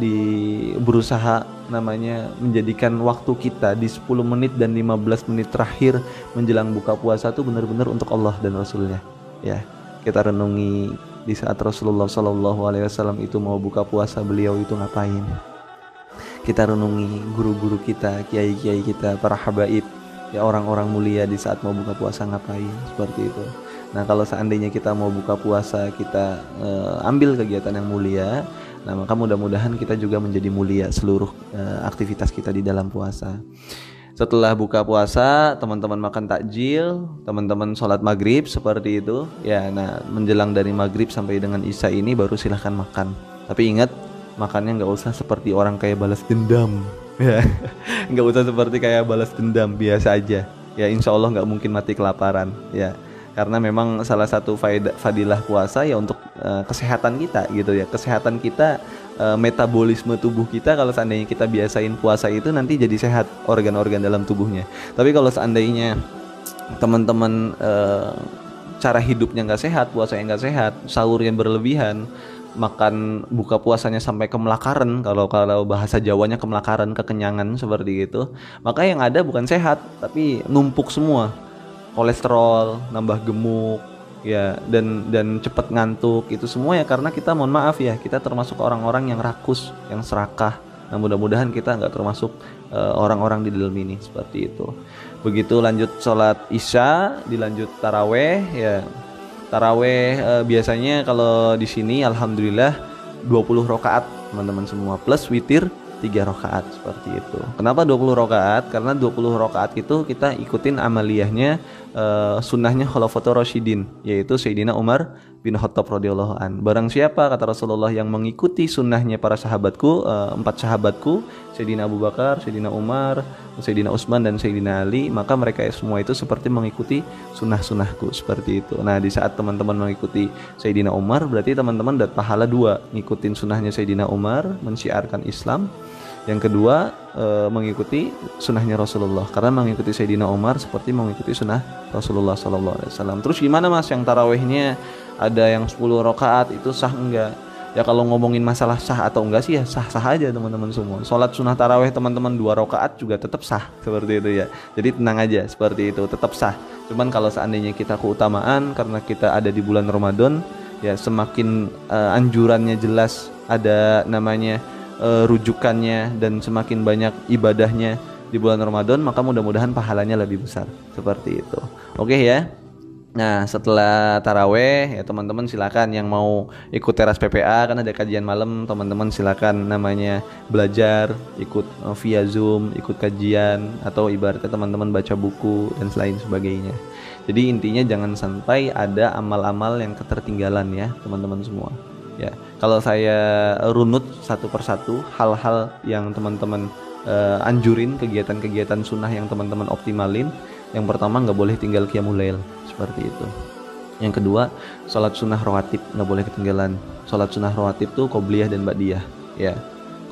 berusaha namanya menjadikan waktu kita di 10 menit dan 15 menit terakhir menjelang buka puasa tuh benar-benar untuk Allah dan Rasulnya ya. Kita renungi di saat Rasulullah SAW itu mau buka puasa, beliau itu ngapain. Kita renungi guru-guru kita, kiai-kiai kita, para habaib, ya orang-orang mulia di saat mau buka puasa ngapain, seperti itu. Nah kalau seandainya kita mau buka puasa, kita ambil kegiatan yang mulia, nah maka mudah-mudahan kita juga menjadi mulia seluruh aktivitas kita di dalam puasa. Setelah buka puasa, teman-teman makan takjil, teman-teman sholat maghrib seperti itu. Ya, nah menjelang dari maghrib sampai dengan isya ini baru silahkan makan. Tapi ingat, makannya nggak usah seperti orang kayak balas dendam. Ya, nggak usah seperti kayak balas dendam, biasa aja. Ya, insya Allah nggak mungkin mati kelaparan. Ya, karena memang salah satu fadilah puasa ya untuk kesehatan kita gitu ya. Kesehatan kita, metabolisme tubuh kita, kalau seandainya kita biasain puasa itu nanti jadi sehat organ-organ dalam tubuhnya. Tapi kalau seandainya teman-teman cara hidupnya nggak sehat, puasanya nggak sehat, sahurnya berlebihan, makan buka puasanya sampai kemelakaran, kalau bahasa Jawanya kemelakaran, kekenyangan seperti itu, maka yang ada bukan sehat tapi numpuk semua, kolesterol, nambah gemuk, ya, dan cepat ngantuk. Itu semua ya karena kita, mohon maaf ya, kita termasuk orang-orang yang rakus, yang serakah. Nah mudah-mudahan kita nggak termasuk orang-orang di dalam ini, seperti itu. Begitu lanjut sholat isya, dilanjut taraweh. Ya, taraweh biasanya kalau di sini alhamdulillah 20 rakaat teman-teman semua, plus witir 3 rakaat, seperti itu. Kenapa 20 rakaat? Karena 20 rakaat itu kita ikutin amaliyahnya, sunnahnya Khulafatur Rasyidin, yaitu Sayyidina Umar bin Khattab radhiyallahu an. Barang siapa, kata Rasulullah, yang mengikuti sunnahnya para sahabatku, 4 sahabatku, Sayyidina Abu Bakar, Sayyidina Umar, Sayyidina Utsman, dan Sayyidina Ali, maka mereka semua itu seperti mengikuti sunnah-sunnahku, seperti itu. Nah di saat teman-teman mengikuti Sayyidina Umar, berarti teman-teman dapat pahala 2, ngikutin sunnahnya Sayyidina Umar, mensyiarkan Islam. Yang kedua, mengikuti sunnahnya Rasulullah, karena mengikuti Sayyidina Umar seperti mengikuti sunnah Rasulullah SAW. Terus gimana mas, yang tarawehnya ada yang 10 rakaat itu sah enggak? Ya kalau ngomongin masalah sah atau enggak sih ya sah-sah aja teman-teman semua. Sholat sunnah taraweh teman-teman 2 rakaat juga tetap sah, seperti itu ya. Jadi tenang aja, seperti itu, tetap sah. Cuman kalau seandainya kita keutamaan karena kita ada di bulan Ramadan, ya semakin anjurannya jelas, ada namanya rujukannya, dan semakin banyak ibadahnya di bulan Ramadan, maka mudah-mudahan pahalanya lebih besar, seperti itu. Oke ya. Nah setelah taraweh ya teman-teman silakan yang mau ikut teras PPA, kan ada kajian malam, teman-teman silakan namanya belajar, ikut via Zoom, ikut kajian, atau ibaratnya teman-teman baca buku dan lain sebagainya. Jadi intinya jangan sampai ada amal-amal yang ketertinggalan ya teman-teman semua. Ya, kalau saya runut satu persatu hal-hal yang teman-teman anjurin, kegiatan-kegiatan sunnah yang teman-teman optimalin. Yang pertama, nggak boleh tinggal qiyamul lail, seperti itu. Yang kedua, sholat sunnah rawatib nggak boleh ketinggalan. Sholat sunnah rawatib tuh qobliyah dan ba'diyah. Ya,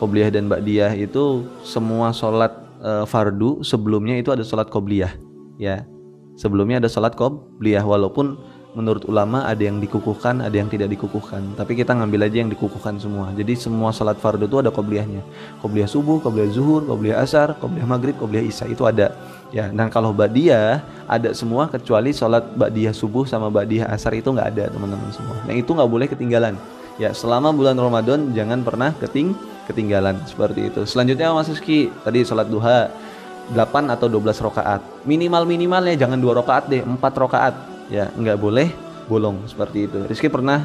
qobliyah dan ba'diyah itu semua sholat fardu sebelumnya itu ada sholat qobliyah. Ya, sebelumnya ada sholat qobliyah, walaupun menurut ulama ada yang dikukuhkan, ada yang tidak dikukuhkan. Tapi kita ngambil aja yang dikukuhkan semua. Jadi semua sholat fardu itu ada qobliyahnya. Qobliyah subuh, qobliyah zuhur, qobliyah asar, qobliyah maghrib, qobliyah isya, itu ada. Ya, dan kalau ba'diyah ada semua kecuali sholat ba'diyah subuh sama ba'diyah asar itu nggak ada teman-teman semua. Yang itu nggak boleh ketinggalan. Ya, selama bulan Ramadan jangan pernah ketinggalan, seperti itu. Selanjutnya Mas Rizky, tadi sholat duha 8 atau 12 rakaat. Minimalnya jangan 2 rakaat deh, 4 rakaat. Ya, nggak boleh bolong, seperti itu. Rizky pernah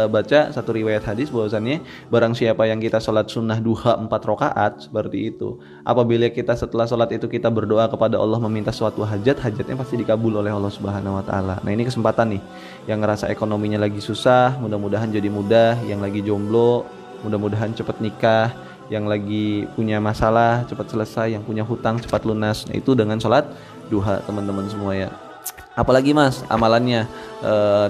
baca satu riwayat hadis bahwasannya barang siapa yang kita sholat sunnah duha 4 rakaat, seperti itu, apabila kita setelah sholat itu kita berdoa kepada Allah meminta suatu hajat, hajatnya pasti dikabul oleh Allah Subhanahu Wa Taala. Nah ini kesempatan nih, yang ngerasa ekonominya lagi susah, mudah-mudahan jadi mudah. Yang lagi jomblo, mudah-mudahan cepat nikah. Yang lagi punya masalah cepat selesai. Yang punya hutang cepat lunas. Nah itu dengan sholat duha teman-teman semua ya. Apalagi mas amalannya,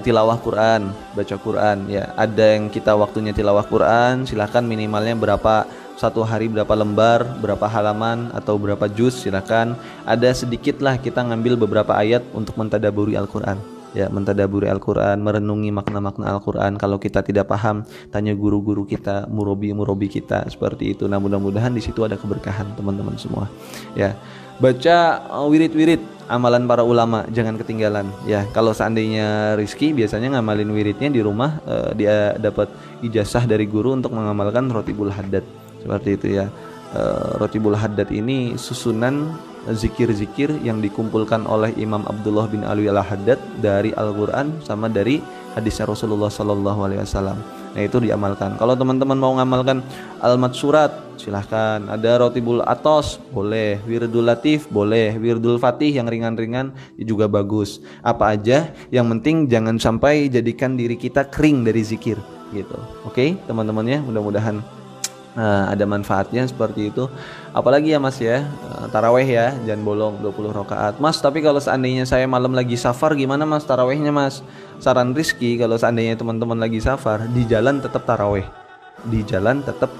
tilawah Quran, baca Quran ya. Ada yang kita waktunya tilawah Quran, silahkan minimalnya berapa, satu hari berapa lembar, berapa halaman, atau berapa juz, silahkan. Ada sedikit lah kita ngambil beberapa ayat untuk mentadaburi Al-Quran ya, mentadaburi Al-Quran, merenungi makna-makna Al-Quran. Kalau kita tidak paham, tanya guru-guru kita, murobi kita, seperti itu. Nah, mudah-mudahan di situ ada keberkahan teman-teman semua. Ya, baca wirid-wirid amalan para ulama, jangan ketinggalan. Ya, kalau seandainya Rizky biasanya ngamalin wiridnya di rumah, dia dapat ijazah dari guru untuk mengamalkan Rotibul Haddad, seperti itu ya. Rotibul Haddad ini susunan zikir-zikir yang dikumpulkan oleh Imam Abdullah bin Alwi al-Haddad dari Al-Quran sama dari hadisnya Rasulullah SAW. Nah, itu diamalkan. Kalau teman-teman mau ngamalkan Al-Matsurat, silahkan. Ada Rotibul Atos, boleh. Wirdul Latif, boleh. Wirdul Fatih yang ringan-ringan juga bagus. Apa aja, yang penting jangan sampai jadikan diri kita kering dari zikir gitu. Oke, teman-teman ya, mudah-mudahan ada manfaatnya seperti itu. Apalagi ya Mas ya, taraweh ya, jangan bolong 20 rakaat. Mas, tapi kalau seandainya saya malam lagi safar gimana Mas tarawehnya Mas? Saran Rizky, kalau seandainya teman-teman lagi safar, di jalan tetap taraweh. Di jalan tetap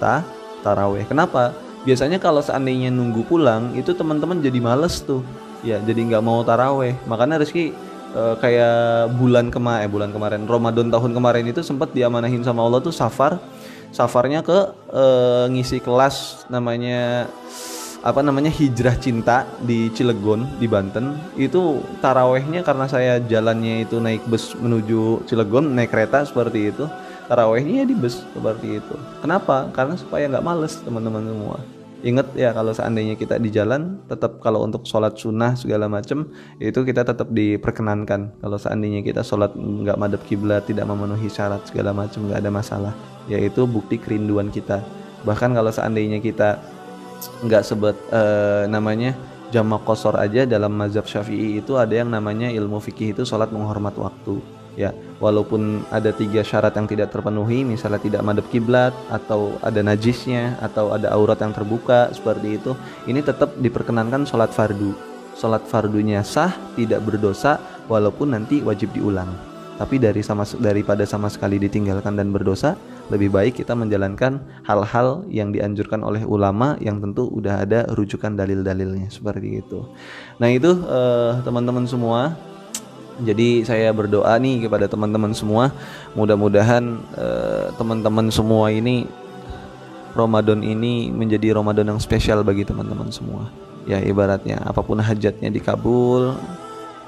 taraweh. Kenapa? Biasanya kalau seandainya nunggu pulang, itu teman-teman jadi males tuh. Ya, jadi nggak mau taraweh. Makanya Rizky kayak bulan kemarin, Ramadan tahun kemarin itu sempat diamanahin sama Allah tuh safarnya ke ngisi kelas namanya Hijrah Cinta di Cilegon di Banten. Itu tarawehnya karena saya jalannya itu naik bus menuju Cilegon, naik kereta seperti itu, tarawehnya ya di bus seperti itu. Kenapa? Karena supaya nggak males teman-teman semua. Ingat ya, kalau seandainya kita di jalan, tetap kalau untuk sholat sunnah segala macam itu kita tetap diperkenankan. Kalau seandainya kita sholat nggak madhab kiblat, tidak memenuhi syarat segala macam, nggak ada masalah. Yaitu bukti kerinduan kita. Bahkan kalau seandainya kita nggak sebut namanya jamak qasar aja, dalam mazhab Syafi'i itu ada yang namanya ilmu fikih itu sholat menghormat waktu. Ya, walaupun ada 3 syarat yang tidak terpenuhi, misalnya tidak madhab kiblat, atau ada najisnya, atau ada aurat yang terbuka seperti itu, ini tetap diperkenankan sholat fardu. Sholat fardunya sah, tidak berdosa, walaupun nanti wajib diulang. Tapi daripada sama sekali ditinggalkan dan berdosa, lebih baik kita menjalankan hal-hal yang dianjurkan oleh ulama yang tentu udah ada rujukan dalil-dalilnya seperti itu. Nah itu teman-teman semua. Jadi saya berdoa nih kepada teman-teman semua, mudah-mudahan teman-teman semua ini Ramadan ini menjadi Ramadan yang spesial bagi teman-teman semua. Ya, ibaratnya apapun hajatnya dikabul,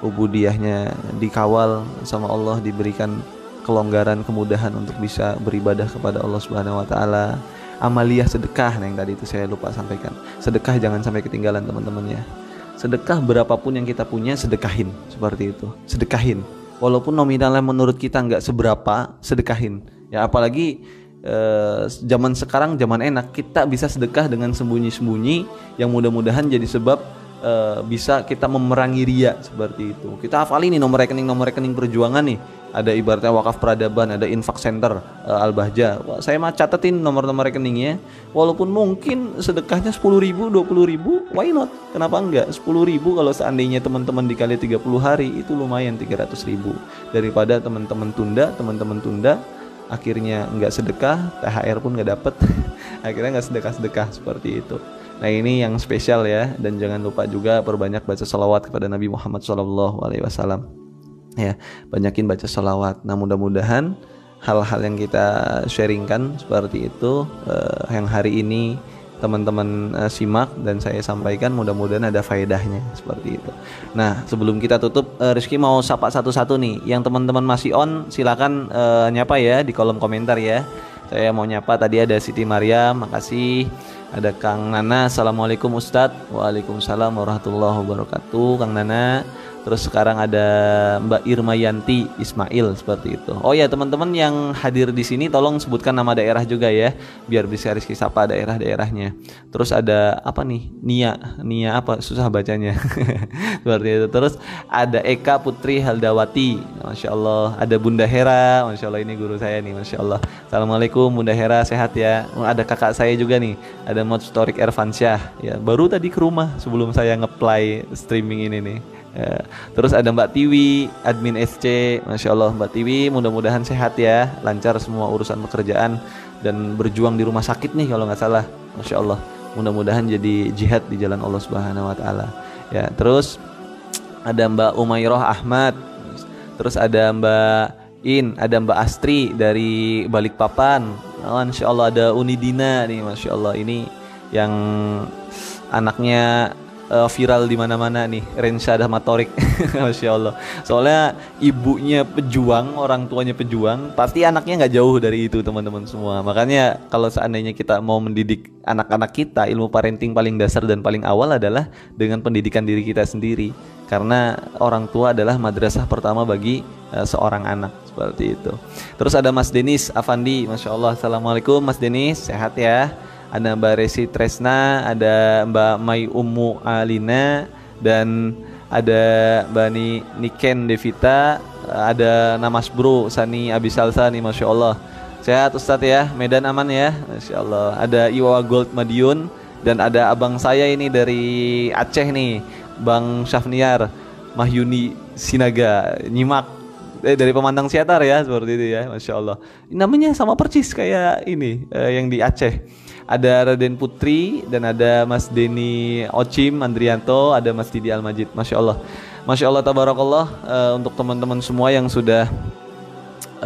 ubudiyahnya dikawal sama Allah, diberikan kelonggaran, kemudahan untuk bisa beribadah kepada Allah Subhanahu wa taala. Amaliyah sedekah, yang tadi itu saya lupa sampaikan. Sedekah jangan sampai ketinggalan teman-teman ya. Sedekah berapapun yang kita punya, sedekahin, seperti itu. Sedekahin, walaupun nominalnya menurut kita nggak seberapa, sedekahin. Ya, apalagi zaman sekarang, zaman enak, kita bisa sedekah dengan sembunyi-sembunyi, yang mudah-mudahan jadi sebab bisa kita memerangi riya seperti itu. Kita hafalin nih nomor rekening perjuangan nih. Ada ibaratnya wakaf peradaban, ada infak center Al-Bahja. Saya mah catetin nomor rekeningnya. Walaupun mungkin sedekahnya 10.000, 20.000, why not? Kenapa enggak? 10.000 kalau seandainya teman-teman dikali 30 hari itu lumayan 300.000. Daripada teman-teman tunda, akhirnya enggak sedekah, THR pun enggak dapet. Akhirnya enggak sedekah seperti itu. Nah, ini yang spesial ya, dan jangan lupa juga perbanyak baca sholawat kepada Nabi Muhammad SAW. Ya, banyakin baca sholawat. Nah, mudah-mudahan hal-hal yang kita sharingkan seperti itu yang hari ini teman-teman simak dan saya sampaikan, mudah-mudahan ada faedahnya seperti itu. Nah, sebelum kita tutup, Rizky mau sapa satu-satu nih. Yang teman-teman masih on, silakan nyapa ya di kolom komentar ya. Saya mau nyapa, tadi ada Siti Maryam, makasih. Ada Kang Nana, Assalamualaikum Ustadz. Waalaikumsalam warahmatullahi wabarakatuh, Kang Nana. Terus sekarang ada Mbak Irma Yanti Ismail, seperti itu. Oh ya, teman-teman yang hadir di sini tolong sebutkan nama daerah juga ya, biar bisa Rizky sapa daerah-daerahnya. Terus ada apa nih? Nia apa? Susah bacanya. Seperti itu. Terus ada Eka Putri Haldawati, Masya Allah. Ada Bunda Hera, Masya Allah, ini guru saya nih, Masya Allah. Assalamualaikum Bunda Hera, sehat ya. Ada kakak saya juga nih, ada Modstorik Ervansyah. Ya, baru tadi ke rumah sebelum saya nge-play streaming ini nih. Ya. Terus ada Mbak Tiwi, admin SC, Masya Allah Mbak Tiwi, mudah-mudahan sehat ya, lancar semua urusan pekerjaan dan berjuang di rumah sakit nih kalau nggak salah, Masya Allah, mudah-mudahan jadi jihad di jalan Allah Subhanahu Wa Taala. Ya, terus ada Mbak Umairah Ahmad, Terus ada Mbak ada Mbak Astri dari Balikpapan. Oh, Insya Allah ada Unidina nih, Masya Allah ini yang anaknya viral di mana-mana nih, Rensyadah Matorik. Masya Allah. Soalnya ibunya pejuang, orang tuanya pejuang, pasti anaknya nggak jauh dari itu teman-teman semua. Makanya kalau seandainya kita mau mendidik anak-anak kita, ilmu parenting paling dasar dan paling awal adalah dengan pendidikan diri kita sendiri. Karena orang tua adalah madrasah pertama bagi seorang anak, seperti itu. Terus ada Mas Denis Afandi, Masya Allah. Assalamualaikum Mas Denis, sehat ya? Ada Mbak Resi Tresna, ada Mbak Mai Ummu Alina, dan ada Mbak Niken Devita, ada Namas Bro Sani Abisalsa nih, Masya Allah. Sehat Ustadz ya, Medan aman ya, Masya Allah. Ada Iwa Gold Madiun, dan ada abang saya ini dari Aceh nih, Bang Syafniar Mahyuni Sinaga, nyimak dari Pemandang Siatar ya, seperti itu ya, Masya Allah. Namanya sama percis kayak ini yang di Aceh. Ada Raden Putri, dan ada Mas Denny Ochim Andrianto, ada Mas Didi Almajid. Masya Allah, Masya Allah, tabarakallah. Untuk teman-teman semua yang sudah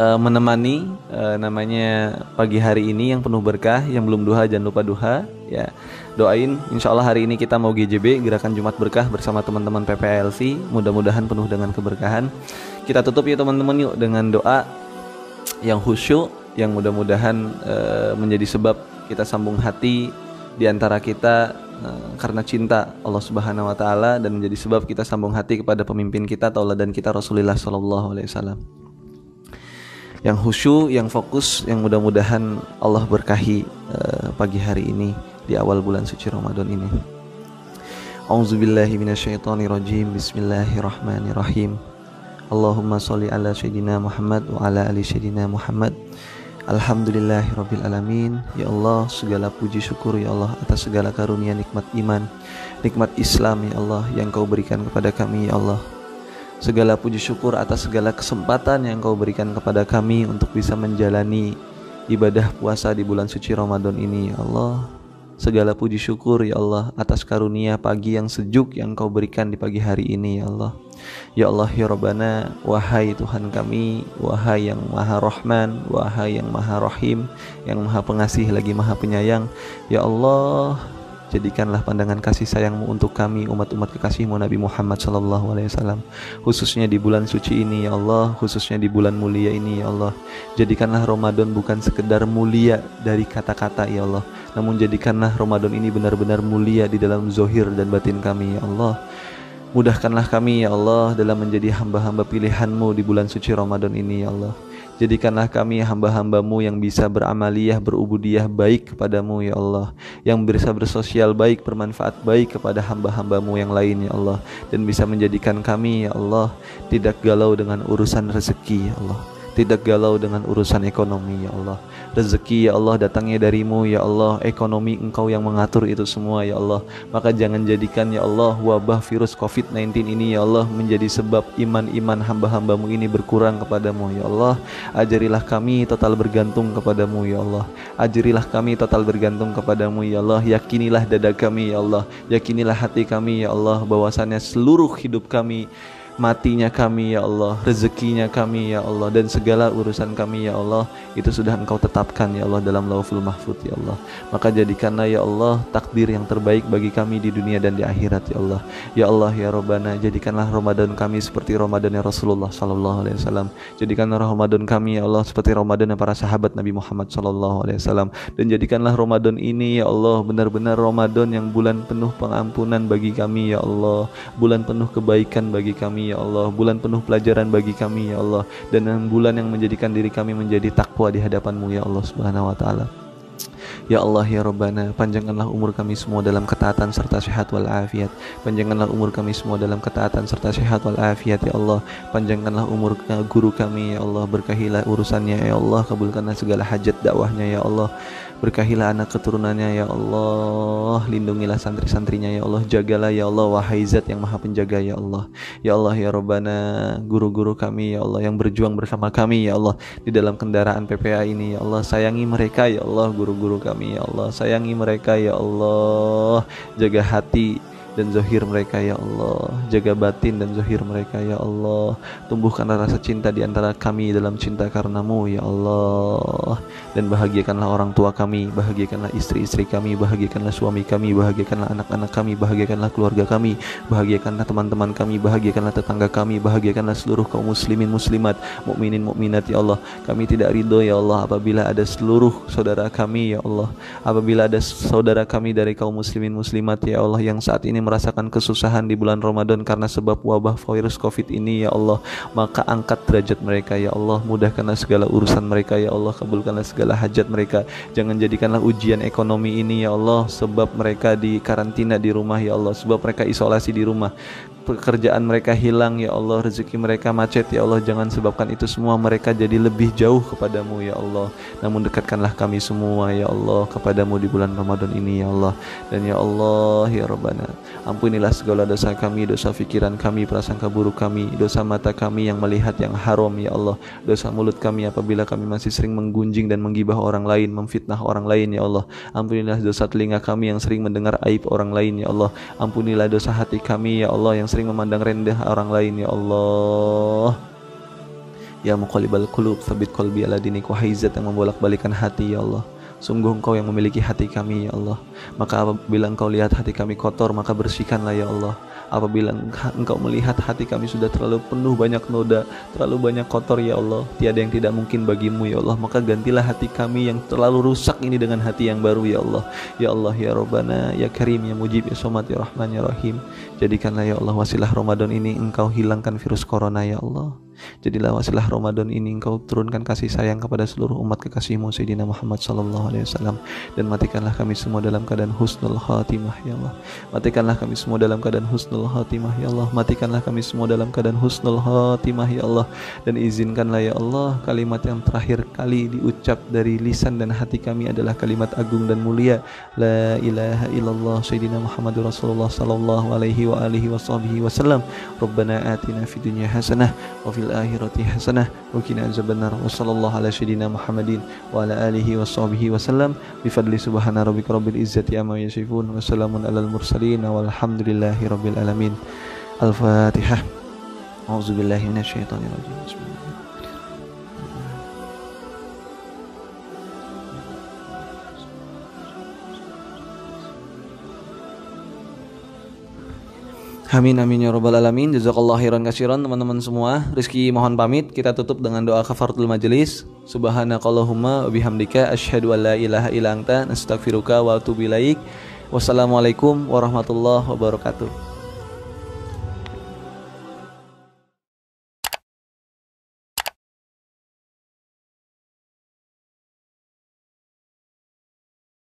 menemani namanya pagi hari ini yang penuh berkah. Yang belum duha jangan lupa duha ya, doain insya Allah hari ini kita mau GJB, Gerakan Jumat Berkah, bersama teman-teman PPLC. Mudah-mudahan penuh dengan keberkahan. Kita tutup ya teman-teman yuk dengan doa yang khusyuk, yang mudah-mudahan menjadi sebab kita sambung hati di antara kita karena cinta Allah Subhanahu wa taala, dan menjadi sebab kita sambung hati kepada pemimpin kita, tauladan kita Rasulullah sallallahu alaihi wasallam. Yang khusyuk, yang fokus, yang mudah-mudahan Allah berkahi pagi hari ini di awal bulan suci Ramadan ini. A'udzubillahi minasyaitonirrajim. Bismillahirrahmanirrahim. Allahumma sholli ala sayyidina Muhammad wa ala ali sayyidina Muhammad. Alhamdulillahirabbil alamin. Ya Allah, segala puji syukur ya Allah atas segala karunia nikmat iman, nikmat Islam ya Allah yang Kau berikan kepada kami ya Allah. Segala puji syukur atas segala kesempatan yang Kau berikan kepada kami untuk bisa menjalani ibadah puasa di bulan suci Ramadan ini ya Allah. Segala puji syukur ya Allah atas karunia pagi yang sejuk yang Kau berikan di pagi hari ini ya Allah. Ya Allah ya Rabbana, wahai Tuhan kami, wahai yang Maha Rahman, wahai yang Maha Rahim, yang Maha Pengasih lagi Maha Penyayang. Ya Allah, jadikanlah pandangan kasih sayang-Mu untuk kami, umat-umat kekasih-Mu Nabi Muhammad SAW, khususnya di bulan suci ini ya Allah, khususnya di bulan mulia ini ya Allah. Jadikanlah Ramadan bukan sekedar mulia dari kata-kata ya Allah, namun jadikanlah Ramadan ini benar-benar mulia di dalam zohir dan batin kami ya Allah. Mudahkanlah kami ya Allah dalam menjadi hamba-hamba pilihan-Mu di bulan suci Ramadan ini ya Allah. Jadikanlah kami hamba-hamba-Mu yang bisa beramaliyah, berubudiyah baik kepadamu ya Allah, yang bisa bersosial baik, bermanfaat baik kepada hamba-hamba-Mu yang lain ya Allah, dan bisa menjadikan kami ya Allah tidak galau dengan urusan rezeki ya Allah, tidak galau dengan urusan ekonomi ya Allah. Rezeki ya Allah datangnya dari-Mu ya Allah, ekonomi Engkau yang mengatur itu semua ya Allah. Maka jangan jadikan ya Allah wabah virus COVID-19 ini ya Allah menjadi sebab iman-iman hamba-hamba-Mu ini berkurang kepadamu ya Allah. Ajarilah kami total bergantung kepadamu ya Allah. Ajarilah kami total bergantung kepadamu ya Allah. Yakinilah dada kami ya Allah, yakinilah hati kami ya Allah, bahwasannya seluruh hidup kami, matinya kami ya Allah, rezekinya kami ya Allah, dan segala urusan kami ya Allah itu sudah Engkau tetapkan ya Allah dalam Lauhul Mahfuz ya Allah. Maka jadikanlah ya Allah takdir yang terbaik bagi kami di dunia dan di akhirat ya Allah. Ya Allah ya Rabbana, jadikanlah Ramadan kami seperti Ramadannya Rasulullah sallallahu alaihi wasallam. Jadikanlah Ramadan kami ya Allah seperti Ramadannya para sahabat Nabi Muhammad sallallahu alaihi wasallam, dan jadikanlah Ramadan ini ya Allah benar-benar Ramadan yang bulan penuh pengampunan bagi kami ya Allah, bulan penuh kebaikan bagi kami ya Allah, bulan penuh pelajaran bagi kami ya Allah, dan bulan yang menjadikan diri kami menjadi takwa di hadapan-Mu ya Allah Subhanahu wa taala. Ya Allah ya Rabbana, panjangkanlah umur kami semua dalam ketaatan serta sehat wal afiat. Panjangkanlah umur kami semua dalam ketaatan serta sehat wal afiat ya Allah. Panjangkanlah umur guru kami ya Allah, berkahilah urusannya ya Allah, kabulkanlah segala hajat dakwahnya ya Allah. Berkahilah anak keturunannya ya Allah, lindungilah santri-santrinya ya Allah, jagalah ya Allah, wahai Zat yang Maha Penjaga ya Allah. Ya Allah ya Rabbana, guru-guru kami ya Allah yang berjuang bersama kami ya Allah di dalam kendaraan PPA ini ya Allah, sayangi mereka ya Allah, guru-guru kami ya Allah, sayangi mereka ya Allah. Jaga hati dan zahir mereka ya Allah. Jaga batin dan zahir mereka ya Allah. Tumbuhkanlah rasa cinta di antara kami dalam cinta karenamu ya Allah. Dan bahagiakanlah orang tua kami, bahagiakanlah istri-istri kami, bahagiakanlah suami kami, bahagiakanlah anak-anak kami, bahagiakanlah keluarga kami, bahagiakanlah teman-teman kami, bahagiakanlah tetangga kami, bahagiakanlah seluruh kaum muslimin muslimat, mukminin mukminat ya Allah. Kami tidak ridho ya Allah apabila ada seluruh saudara kami ya Allah, apabila ada saudara kami dari kaum muslimin muslimat ya Allah yang saat ini merasakan kesusahan di bulan Ramadan karena sebab wabah virus Covid ini ya Allah, maka angkat derajat mereka ya Allah, mudahkanlah segala urusan mereka ya Allah, kabulkanlah segala hajat mereka. Jangan jadikanlah ujian ekonomi ini ya Allah sebab mereka di karantina di rumah ya Allah, sebab mereka isolasi di rumah, pekerjaan mereka hilang ya Allah, rezeki mereka macet ya Allah. Jangan sebabkan itu semua mereka jadi lebih jauh kepadamu ya Allah. Namun dekatkanlah kami semua ya Allah kepadamu di bulan Ramadan ini ya Allah. Dan ya Allah ya Rabbana, ampunilah segala dosa kami, dosa fikiran kami, prasangka buruk kami, dosa mata kami yang melihat yang haram ya Allah, dosa mulut kami apabila kami masih sering menggunjing dan menggibah orang lain, memfitnah orang lain ya Allah. Ampunilah dosa telinga kami yang sering mendengar aib orang lain ya Allah. Ampunilah dosa hati kami ya Allah yang sering memandang rendah orang lain ya Allah. Ya muqallibal qulub, tsabbit qalbi ala dinik. Wahai zat yang membolak-balikan hati ya Allah, sungguh Engkau yang memiliki hati kami ya Allah. Maka apabila Engkau lihat hati kami kotor, maka bersihkanlah ya Allah. Apabila Engkau melihat hati kami sudah terlalu penuh banyak noda, terlalu banyak kotor ya Allah, tiada yang tidak mungkin bagimu ya Allah, maka gantilah hati kami yang terlalu rusak ini dengan hati yang baru ya Allah. Ya Allah ya Rabbana ya Karim ya Mujib ya Somad ya Rahman ya Rahim. Jadikanlah ya Allah wasilah Ramadan ini Engkau hilangkan virus corona ya Allah. Jadilah wasilah Ramadan ini Engkau turunkan kasih sayang kepada seluruh umat kekasihmu Sayyidina Muhammad sallallahu alaihi wasallam. Dan matikanlah kami semua dalam keadaan husnul khatimah ya Allah. Matikanlah kami semua dalam keadaan husnul khatimah ya Allah. Matikanlah kami semua dalam keadaan husnul khatimah ya Allah. Dan izinkanlah ya Allah kalimat yang terakhir kali diucap dari lisan dan hati kami adalah kalimat agung dan mulia, la ilaha illallah Sayyidina Muhammadur Rasulullah sallallahu alaihi wa alihi wasallam. Rabbana atina fid dunya hasanah wa fil akhirati hasanah wa qina azabannar. Wa sallallahu ala sayyidina Muhammadin wa ala alihi washabihi wasallam bi fadli subhana rabbika rabbil izzati amma yasifun wa salamun alal mursalin walhamdulillahi rabbil alamin. Al-Fatihah. A'udzubillahi minasyaitonir rajim. Bismillah. Amin amin ya rabbal alamin. Jazakallahu khairan katsiran teman-teman semua. Rizky mohon pamit, kita tutup dengan doa kafaratul majelis. Subhanakallahumma wa bihamdika asyhadu an la ilaha illa anta astaghfiruka wa atubu ilaik. Wassalamualaikum warahmatullahi wabarakatuh.